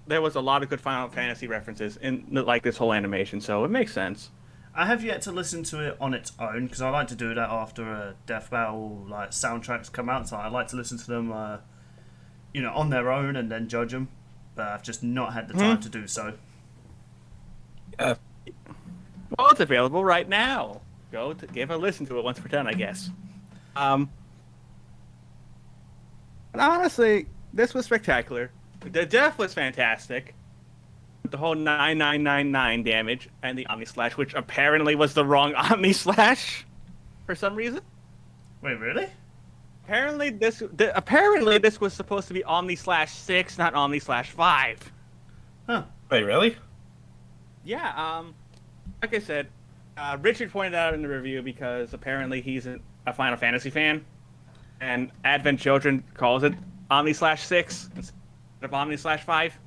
there was a lot of good Final Fantasy references in like this whole animation, so it makes sense. I have yet to listen to it on its own because I like to do that after a death battle, like soundtracks come out. So I like to listen to them, on their own and then judge them. But I've just not had the time to do so. Well, it's available right now. Go to give a listen to it once we're done, I guess. Honestly, this was spectacular. The death was fantastic. The whole 9999 damage and the Omni Slash, which apparently was the wrong Omni Slash for some reason. Wait, really? Apparently this was supposed to be Omni Slash 6, not Omni Slash 5. Huh. Wait, really? Yeah, like I said, Richard pointed out in the review because apparently he's a Final Fantasy fan, and Advent Children calls it Omni Slash 6 instead of Omni Slash 5.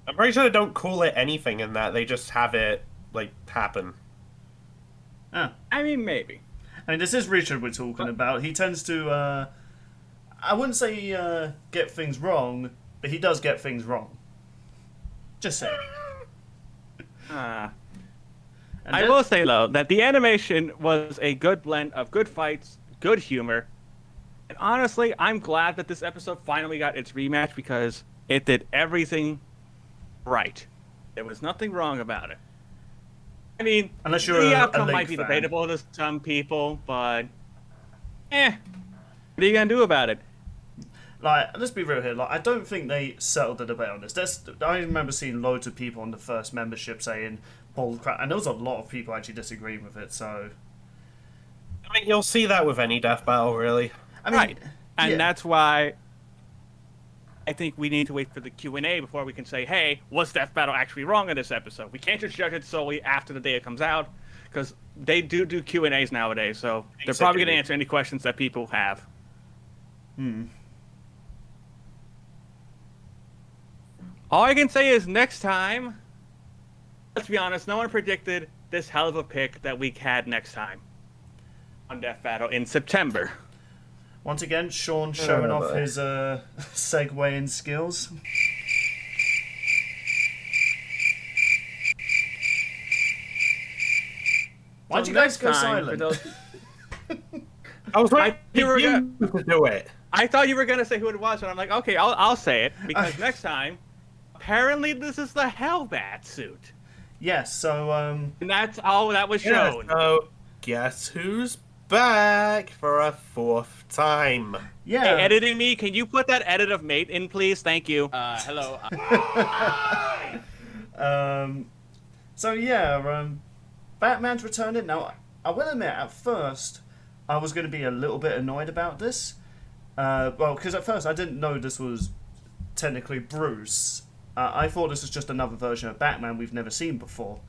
I'm pretty sure they don't call it anything in that. They just have it, happen. Oh. I mean, maybe. I mean, this is Richard we're talking about. He tends to, I wouldn't say get things wrong, but he does get things wrong. Just saying. I will say, though, that the animation was a good blend of good fights, good humor, and honestly, I'm glad that this episode finally got its rematch because it did everything right. There was nothing wrong about it. I mean, unless you're the a outcome Link might be fan. debatable to some people, but what are you gonna do about it? Like, let's be real here. Like, I don't think they settled the debate on this. I remember seeing loads of people on the first membership saying bull crap, and there was a lot of people actually disagreeing with it. So, I mean, you'll see that with any death battle, really. I mean, Right, and yeah. that's why I think we need to wait for the Q&A before we can say, hey, was Death Battle actually wrong in this episode? We can't just judge it solely after the day it comes out, because they do Q&As nowadays, so they're probably going to answer any questions that people have. All I can say is next time, let's be honest, no one predicted this hell of a pick that we had next time. Death Battle in September. Once again, Sean showing off his segueing skills. Why'd you guys go silent? I was like, you were to do it. I thought you were gonna say who it was, and I'm like, okay, I'll say it because next time, apparently this is the Hellbat suit. Yes. So and that's all that was shown. Yeah, so guess who's back for a 4th time? Yeah. Hey, editing me, can you put that edit of mate in, please? Thank you. Hello. So yeah, Batman's returning. Now, I will admit, at first, I was going to be a little bit annoyed about this. Well, because at first I didn't know this was technically Bruce. I thought this was just another version of Batman we've never seen before.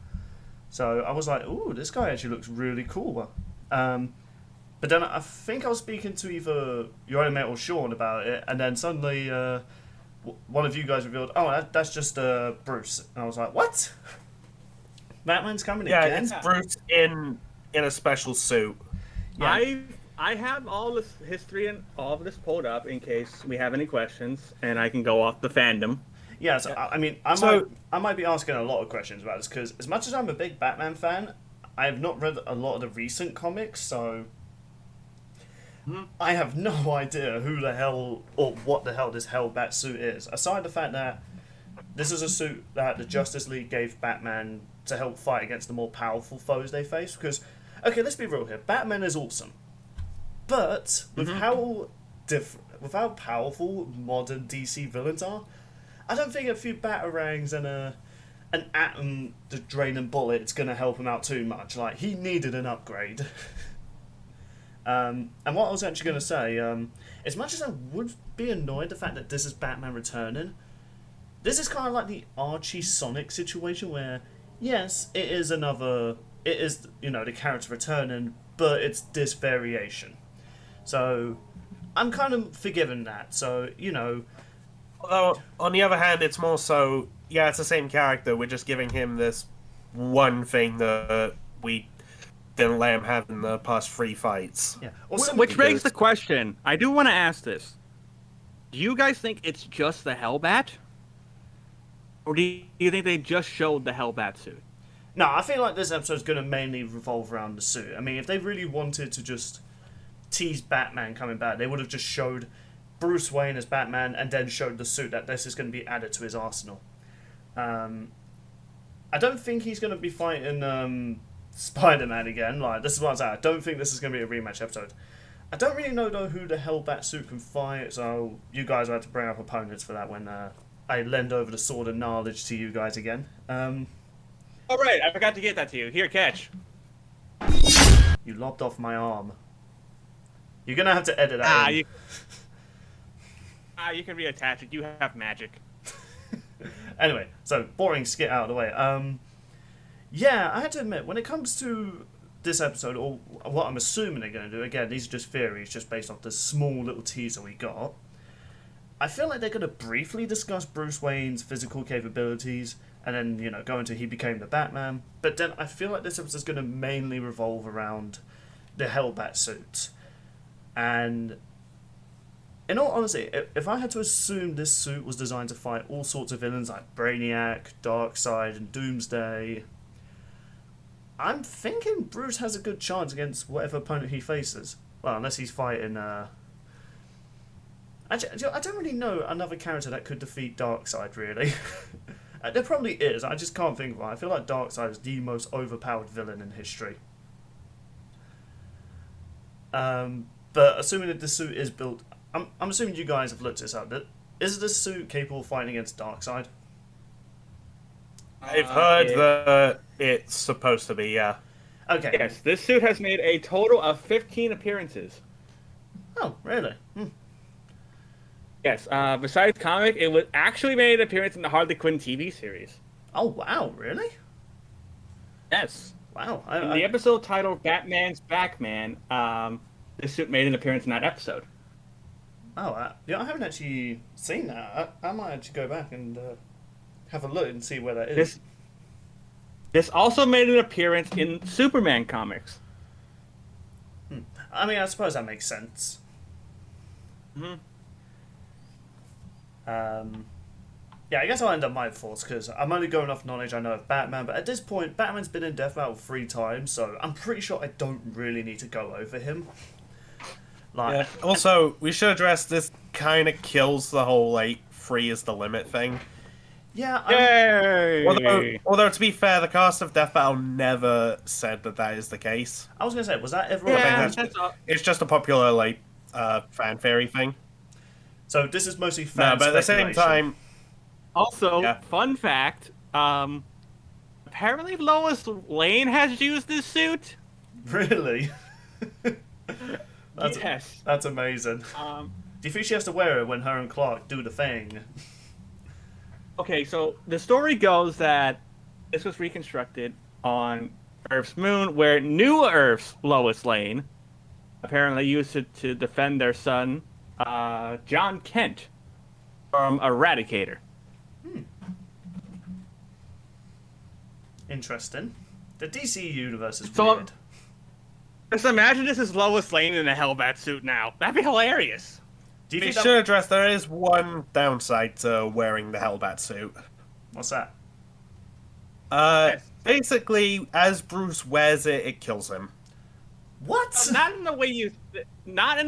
So I was like, ooh, this guy actually looks really cool. But then I think I was speaking to either your own mate or Sean about it, and then suddenly one of you guys revealed, oh, that's just Bruce. And I was like, what? Batman's coming again? Yeah, it's Bruce in a special suit. Yeah. I have all this history and all of this pulled up in case we have any questions, and I can go off the fandom. Yeah, so I mean, I might be asking a lot of questions about this, because as much as I'm a big Batman fan, I have not read a lot of the recent comics, so I have no idea who the hell or what the hell this Hellbat suit is. Aside the fact that this is a suit that the Justice League gave Batman to help fight against the more powerful foes they face. Because, okay, let's be real here. Batman is awesome, but with how powerful modern DC villains are, I don't think a few batarangs and an atom draining bullet is going to help him out too much. Like, he needed an upgrade. And what I was actually going to say, as much as I would be annoyed the fact that this is Batman returning, this is kind of like the Archie Sonic situation where, yes, it is, the character returning, but it's this variation. So, I'm kind of forgiving that. So, Although, on the other hand, it's more so, yeah, it's the same character, we're just giving him this one thing that we didn't let him have in the past 3 fights. Yeah. Which begs the question, I do want to ask this. Do you guys think it's just the Hellbat? Or do you think they just showed the Hellbat suit? No, I feel like this episode's going to mainly revolve around the suit. I mean, if they really wanted to just tease Batman coming back, they would have just showed Bruce Wayne as Batman and then showed the suit that this is going to be added to his arsenal. I don't think he's going to be fighting Spider-Man again. Like, this is what I'm saying. I don't think this is going to be a rematch episode. I don't really know, though, who the Hellbat suit can fight, so you guys will have to bring up opponents for that when I lend over the sword of knowledge to you guys again. Oh, right. I forgot to get that to you. Here, catch. You lopped off my arm. You're going to have to edit that in. You can reattach it. You have magic. Anyway, so boring skit out of the way. Yeah, I had to admit, when it comes to this episode, or what I'm assuming they're going to do, again, these are just theories, just based off the small little teaser we got, I feel like they're going to briefly discuss Bruce Wayne's physical capabilities, and then, go into he became the Batman, but then I feel like this episode's going to mainly revolve around the Hellbat suit. And in all honesty, if I had to assume this suit was designed to fight all sorts of villains like Brainiac, Darkseid, and Doomsday, I'm thinking Bruce has a good chance against whatever opponent he faces. Well, unless he's fighting... Actually, I don't really know another character that could defeat Darkseid, really. There probably is, I just can't think of one. I feel like Darkseid is the most overpowered villain in history. But assuming that this suit is built... I'm assuming you guys have looked this up. Is this suit capable of fighting against Darkseid? I've heard that it's supposed to be, yeah. Okay. Yes, this suit has made a total of 15 appearances. Oh, really? Yes, besides comic, it was actually made an appearance in the Harley Quinn TV series. Oh, wow, really? Yes. Wow. In the episode titled Batman's Backman, this suit made an appearance in that episode. Oh, I haven't actually seen that. I might actually go back and have a look and see where that is. This also made an appearance in Superman comics. I mean, I suppose that makes sense. Hmm. Yeah, I guess I'll end up my thoughts because I'm only going off knowledge I know of Batman, but at this point, Batman's been in Death Battle 3 times, so I'm pretty sure I don't really need to go over him. Like, Yeah. Also, we should address this. Kind of kills the whole like free is the limit thing. yeah, Yay! Although to be fair, the cast of Death Battle never said that is the case. I was gonna say, was that ever? I Yeah, think that's all. it's just a popular like fan theory thing. So this is mostly No, fan but at the same speculation. time, Also, Yeah. fun fact, apparently Lois Lane has used this suit. Really? That's, Yes. that's amazing. Do you think she has to wear it when her and Clark do the thing? Okay, so the story goes that this was reconstructed on Earth's moon, where New Earth's Lois Lane apparently used it to defend their son, John Kent, from Eradicator. Interesting. The DC universe is So- weird. Just imagine this is Lois Lane in a Hellbat suit now. That'd be hilarious. Do you we think that... should address there is one downside to wearing the Hellbat suit. What's that? Basically, as Bruce wears it, it kills him. What? Not in the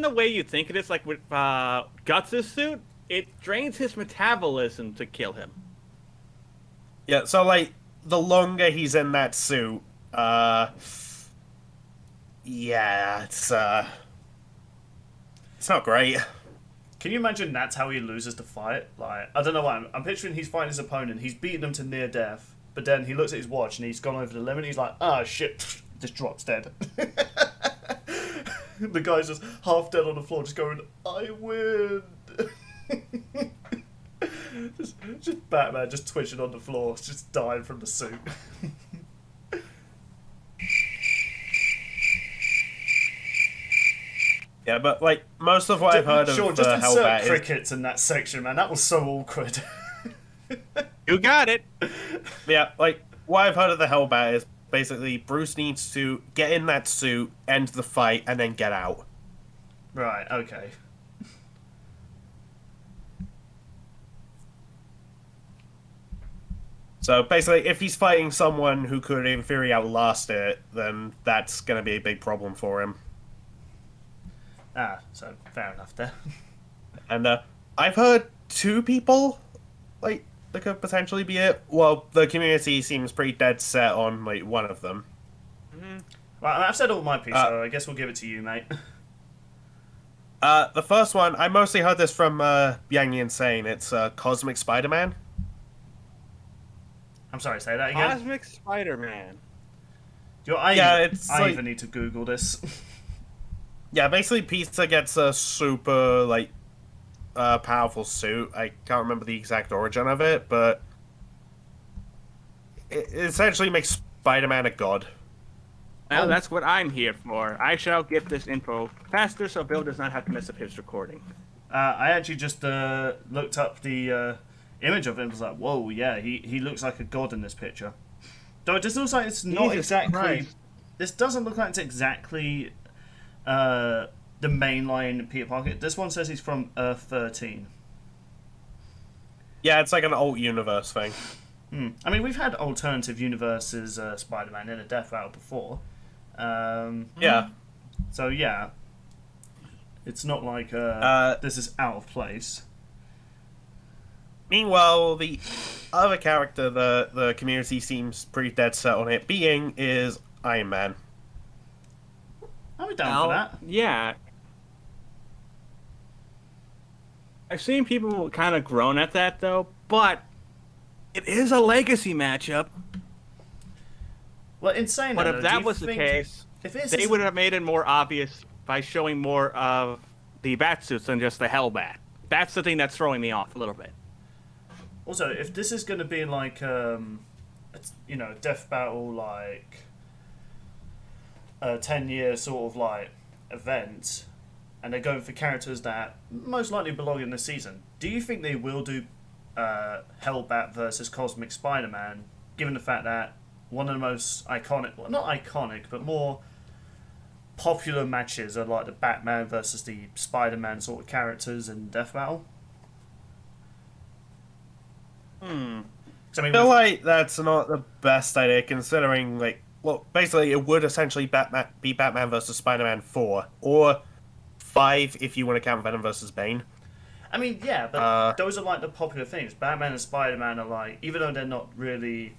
way you think it is. Like with Guts' suit, it drains his metabolism to kill him. Yeah, so like the longer he's in that suit, yeah, it's not great. Can you imagine that's how he loses the fight? Like, I don't know why. I'm picturing he's fighting his opponent. He's beaten him to near death, but then he looks at his watch and he's gone over the limit. And he's like, ah, shit, just drops dead. The guy's just half dead on the floor, just going, I win. just Batman just twitching on the floor, just dying from the suit. Yeah, but like most of what I've heard of Sure, the just insert Hellbat is crickets in that section, man. That was so awkward. You got it. yeah, like what I've heard of the Hellbat is basically Bruce needs to get in that suit, end the fight, and then get out. Right, okay. So basically, if he's fighting someone who could in theory outlast it, then that's going to be a big problem for him. Ah, so fair enough there. And I've heard two people like that could potentially be it. Well, the community seems pretty dead set on like one of them. Well, I've said all my piece, so I guess we'll give it to you, mate. The first one, I mostly heard this from Yang the Insane. It's Cosmic Spider-Man. I'm sorry, say that again. Cosmic Spider-Man. I like- even need to Google this. Yeah, basically Pizza gets a super like powerful suit. I can't remember the exact origin of it, but it essentially makes Spider-Man a god. Well, that's what I'm here for. I shall get this info faster so Bill does not have to mess up his recording. I actually just looked up the image of him and was like, whoa, yeah, he looks like a god in this picture. Though it just looks like it's not Jesus exactly... Christ. This doesn't look like it's exactly the mainline Peter Parker. This one says he's from Earth 13. Yeah, it's like an alt universe thing. I mean, we've had alternative universes Spider-Man in a Death Battle before. Yeah. So, yeah. It's not like this is out of place. Meanwhile, the other character the community seems pretty dead set on it being is Iron Man. I'll be down for that. Yeah. I've seen people kind of groan at that, though, but it is a legacy matchup. Well, insane. But though, if do that you was the think- case, if this they is- would have made it more obvious by showing more of the Batsuits than just the Hellbat. That's the thing that's throwing me off a little bit. Also, if this is going to be like, Death Battle, like, a 10-year sort of, like, event, and they're going for characters that most likely belong in this season, do you think they will do Hellbat versus Cosmic Spider-Man, given the fact that one of the most iconic, well, not iconic, but more popular matches are like the Batman versus the Spider-Man sort of characters in Death Battle. I feel like that's not the best idea, considering, like, well, basically it would essentially be Batman versus Spider-Man 4, or 5 if you want to count Venom versus Bane. I mean, yeah, but those are like the popular things. Batman and Spider-Man are like, even though they're not really,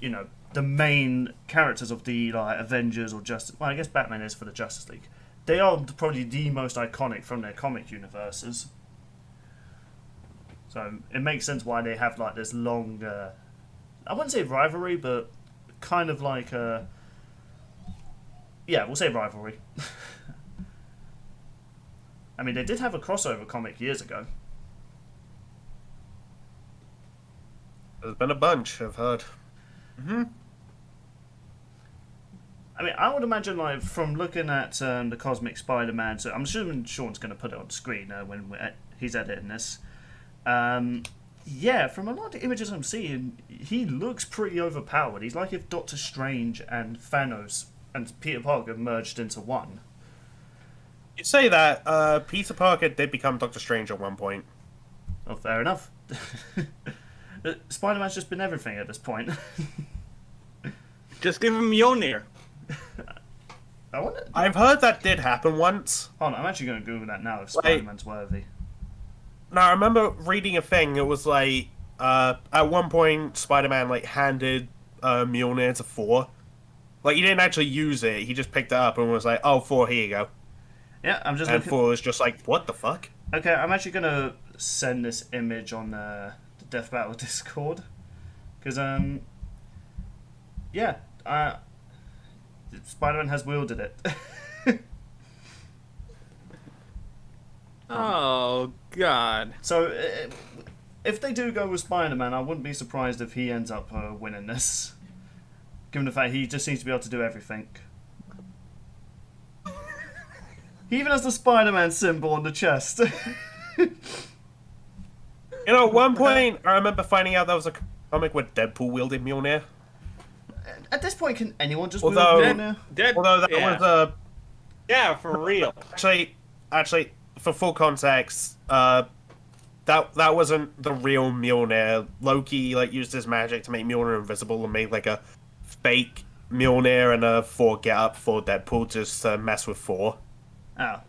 you know, the main characters of the like Avengers or Justice. Well, I guess Batman is for the Justice League. They are probably the most iconic from their comic universes. So it makes sense why they have like this long, I wouldn't say rivalry, but kind of like yeah, we'll say rivalry. I mean, they did have a crossover comic years ago. There's been a bunch, I've heard. I mean, I would imagine, like, from looking at the Cosmic Spider-Man, so I'm assuming Sean's going to put it on screen when he's editing this. Yeah, from a lot of the images I'm seeing, he looks pretty overpowered. He's like if Doctor Strange and Thanos and Peter Parker merged into one. You say that, Peter Parker did become Doctor Strange at one point. Well, fair enough. Spider-Man's just been everything at this point. Just give him Mjolnir. I've heard that did happen once. Hold on, I'm actually going to Google that now if Spider-Man's worthy. Now, I remember reading a thing, it was like, at one point, Spider-Man, like, handed Mjolnir to Thor. Like, he didn't actually use it, he just picked it up and was like, oh, Thor, here you go. Yeah, I'm just and Thor was just like, what the fuck? Okay, I'm actually going to send this image on the Death Battle Discord. Because, yeah, Spider-Man has wielded it. Oh, God. So, if they do go with Spider-Man, I wouldn't be surprised if he ends up winning this. Given the fact he just seems to be able to do everything. He even has the Spider-Man symbol on the chest. You know, at one point, I remember finding out there was a comic where Deadpool wielded Mjolnir. At this point, can anyone just Although, wield Mjolnir? Although that was a... Yeah, for real. Actually, for full context, that wasn't the real Mjolnir. Loki, like, used his magic to make Mjolnir invisible and made, like, a fake Mjolnir and a Thor get-up for Deadpool just to mess with Thor. Oh.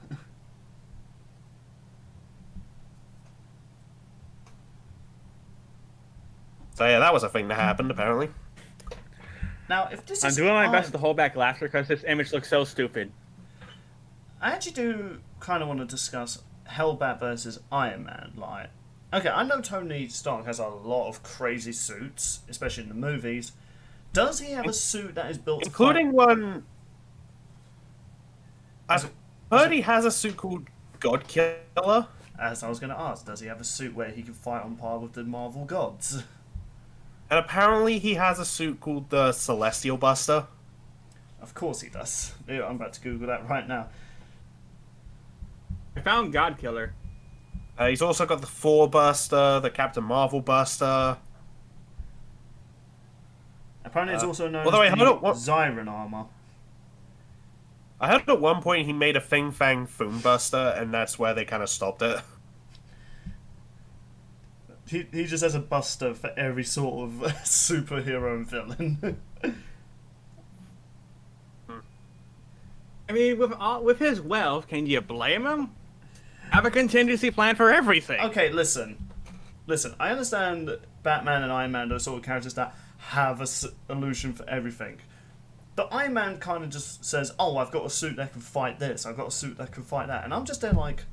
So yeah, that was a thing that happened, apparently. Now, if this I'm is doing my best to hold back laughter because this image looks so stupid. I actually do kind of want to discuss Hellbat versus Iron Man. Like, okay, I know Tony Stark has a lot of crazy suits, especially in the movies. Does he have a suit that is built including one... I've heard he has a suit called God Killer. As I was going to ask, does he have a suit where he can fight on par with the Marvel gods? And apparently he has a suit called the Celestial Buster. Of course he does. Yeah, I'm about to Google that right now. I found God Killer. He's also got the Thor Buster, the Captain Marvel Buster. Apparently it's also known although as I the heard Zyron armor. I heard at one point he made a Fing Fang Foom Buster, and that's where they kind of stopped it. He just has a buster for every sort of superhero and villain. I mean, with his wealth, can you blame him? Have a contingency plan for everything. Okay, listen. I understand that Batman and Iron Man are sort of characters that have a solution for everything. But Iron Man kind of just says, oh, I've got a suit that can fight this, I've got a suit that can fight that. And I'm just there like,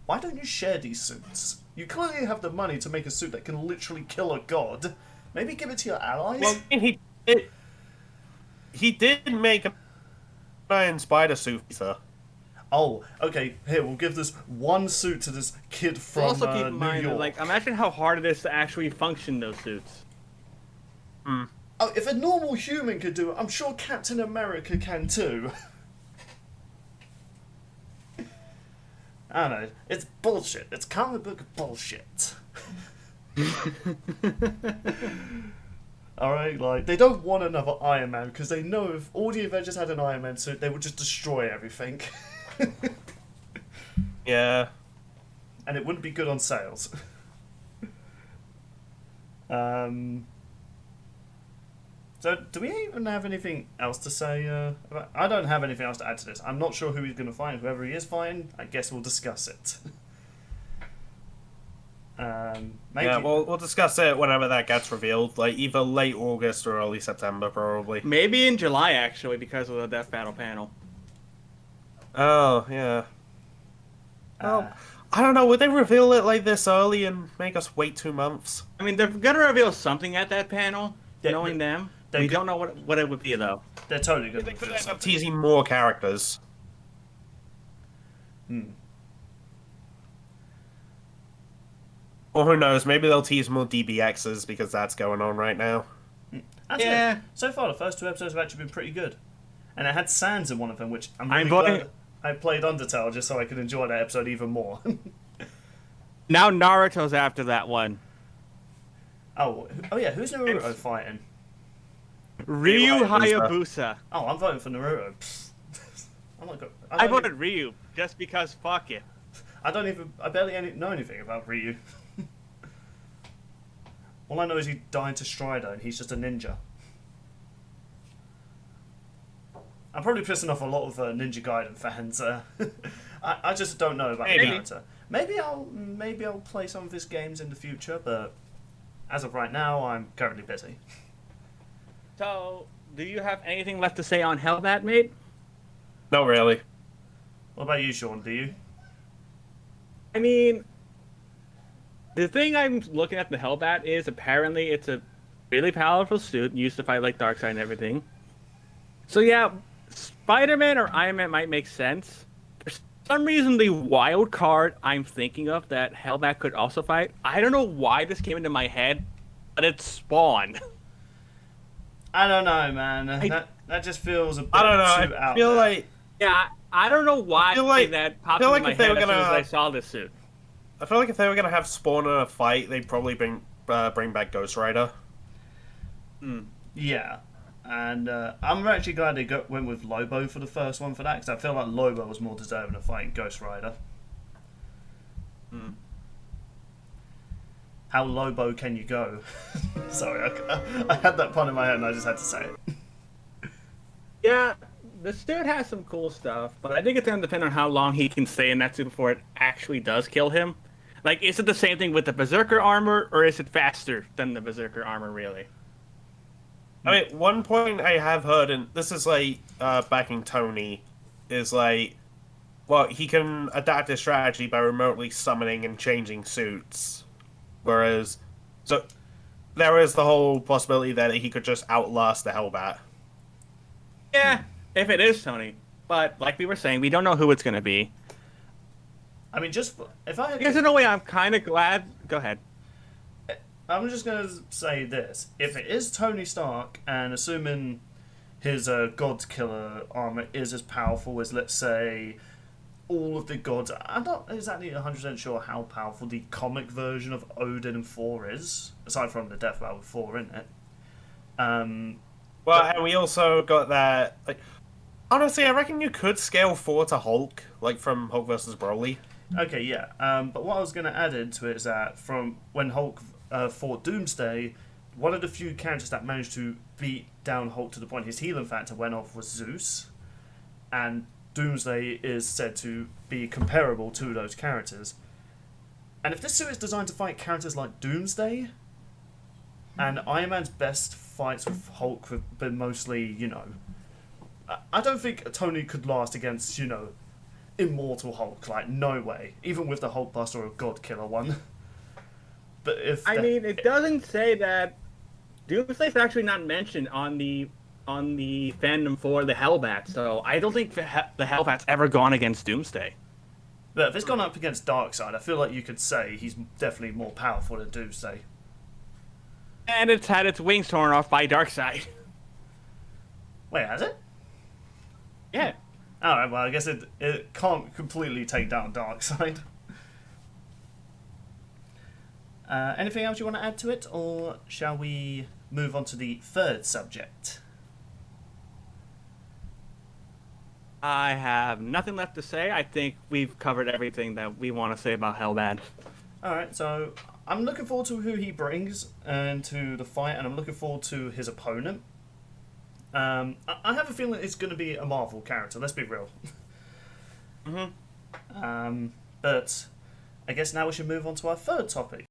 why don't you share these suits? You clearly have the money to make a suit that can literally kill a god. Maybe give it to your allies? Well, he did make a Iron Spider suit, sir. Oh, okay, here, we'll give this one suit to this kid from also keep in New mind, York. like, imagine how hard it is to actually function those suits. Oh, if a normal human could do it, I'm sure Captain America can too. I don't know. It's bullshit. It's comic book bullshit. Alright, like, they don't want another Iron Man because they know if all the Avengers had an Iron Man suit, they would just destroy everything. Yeah. And it wouldn't be good on sales. So, do we even have anything else to say about... I don't have anything else to add to this. I'm not sure who he's going to find. Whoever he is find, I guess we'll discuss it. Maybe... Yeah, we'll discuss it whenever that gets revealed. Like, either late August or early September, probably. Maybe in July, actually, because of the Death Battle panel. Oh, yeah. Well, I don't know. Would they reveal it like this early and make us wait 2 months? I mean, they're gonna reveal something at that panel, knowing them. they We could- don't know what it would be, though. They're totally going They to could do end up something. teasing more characters. Or who knows, maybe they'll tease more DBXs because that's going on right now. Actually, Yeah. so far, the first 2 episodes have actually been pretty good. And it had Sans in one of them, which I'm I'm really voting- glad I played Undertale just so I could enjoy that episode even more. Now Naruto's after that one. Oh yeah, who's Naruto fighting? Ryu Hayabusa. Hayabusa. Oh, I'm voting for Naruto. Pfft. I'm not go- I don't voted even- Ryu, just because fuck it. I barely know anything about Ryu. All I know is he died to Strider and he's just a ninja. I'm probably pissing off a lot of Ninja Gaiden fans. I just don't know about the Maybe. character. Maybe I'll play some of his games in the future, but as of right now, I'm currently busy. So, do you have anything left to say on Hellbat, mate? Not really. What about you, Sean? Do you? I mean, the thing I'm looking at the Hellbat is apparently it's a really powerful suit used to fight like Darkseid and everything. So yeah, Spider-Man or Iron Man might make sense. For some reason, the wild card I'm thinking of that Hellbat could also fight, I don't know why this came into my head, but it's Spawn. I don't know, man. That just feels a bit I don't know. too I out feel there. like Yeah, I don't know why feel like- that popped feel into like my if they head were as soon as gonna- I saw this suit. if they were gonna have Spawn in a fight, they'd probably bring back Ghost Rider. Yeah, and I'm actually glad they went with Lobo for the first one for that, because I feel like Lobo was more deserving of fighting Ghost Rider. How Lobo can you go? Sorry, I had that pun in my head and I just had to say it. Yeah, the suit has some cool stuff, but I think it's going to depend on how long he can stay in that suit before it actually does kill him. Like, is it the same thing with the Berserker armor, or is it faster than the Berserker armor, really? I mean, one point I have heard, and this is like backing Tony, is like, well, he can adapt his strategy by remotely summoning and changing suits. Whereas, so there is the whole possibility that he could just outlast the Hellbat. Yeah, if it is Tony. But, like we were saying, we don't know who it's going to be. I mean, just if I I guess in a way I'm kind of glad... Go ahead. I'm just going to say this. If it is Tony Stark, and assuming his God Killer armor is as powerful as, let's say, all of the gods... I'm not exactly 100% sure how powerful the comic version of Odin and Thor is, aside from the Death Battle with Thor in it. Well, and we also got that, like, honestly, I reckon you could scale 4 to Hulk, like from Hulk vs. Broly. Okay, yeah. But what I was going to add into it is that from when Hulk fought Doomsday, one of the few characters that managed to beat down Hulk to the point his healing factor went off was Zeus. And Doomsday is said to be comparable to those characters. And if this suit is designed to fight characters like Doomsday, and Iron Man's best fights with Hulk have been mostly, I don't think Tony could last against, Immortal Hulk. Like, no way. Even with the Hulk Buster or God Killer one. But if I mean, it doesn't say that... Doomsday's actually not mentioned on the fandom for the Hellbat, so I don't think the Hellbat's ever gone against Doomsday. But if it's gone up against Darkseid, I feel like you could say he's definitely more powerful than Doomsday. And it's had its wings torn off by Darkseid. Wait, has it? Yeah. Alright, well, I guess it can't completely take down Darkseid. Anything else you want to add to it, or shall we move on to the third subject. I have nothing left to say. I think we've covered everything that we want to say about Hellbad. Alright, so I'm looking forward to who he brings into the fight, and I'm looking forward to his opponent. I have a feeling it's going to be a Marvel character, let's be real. Mm-hmm. But I guess now we should move on to our third topic.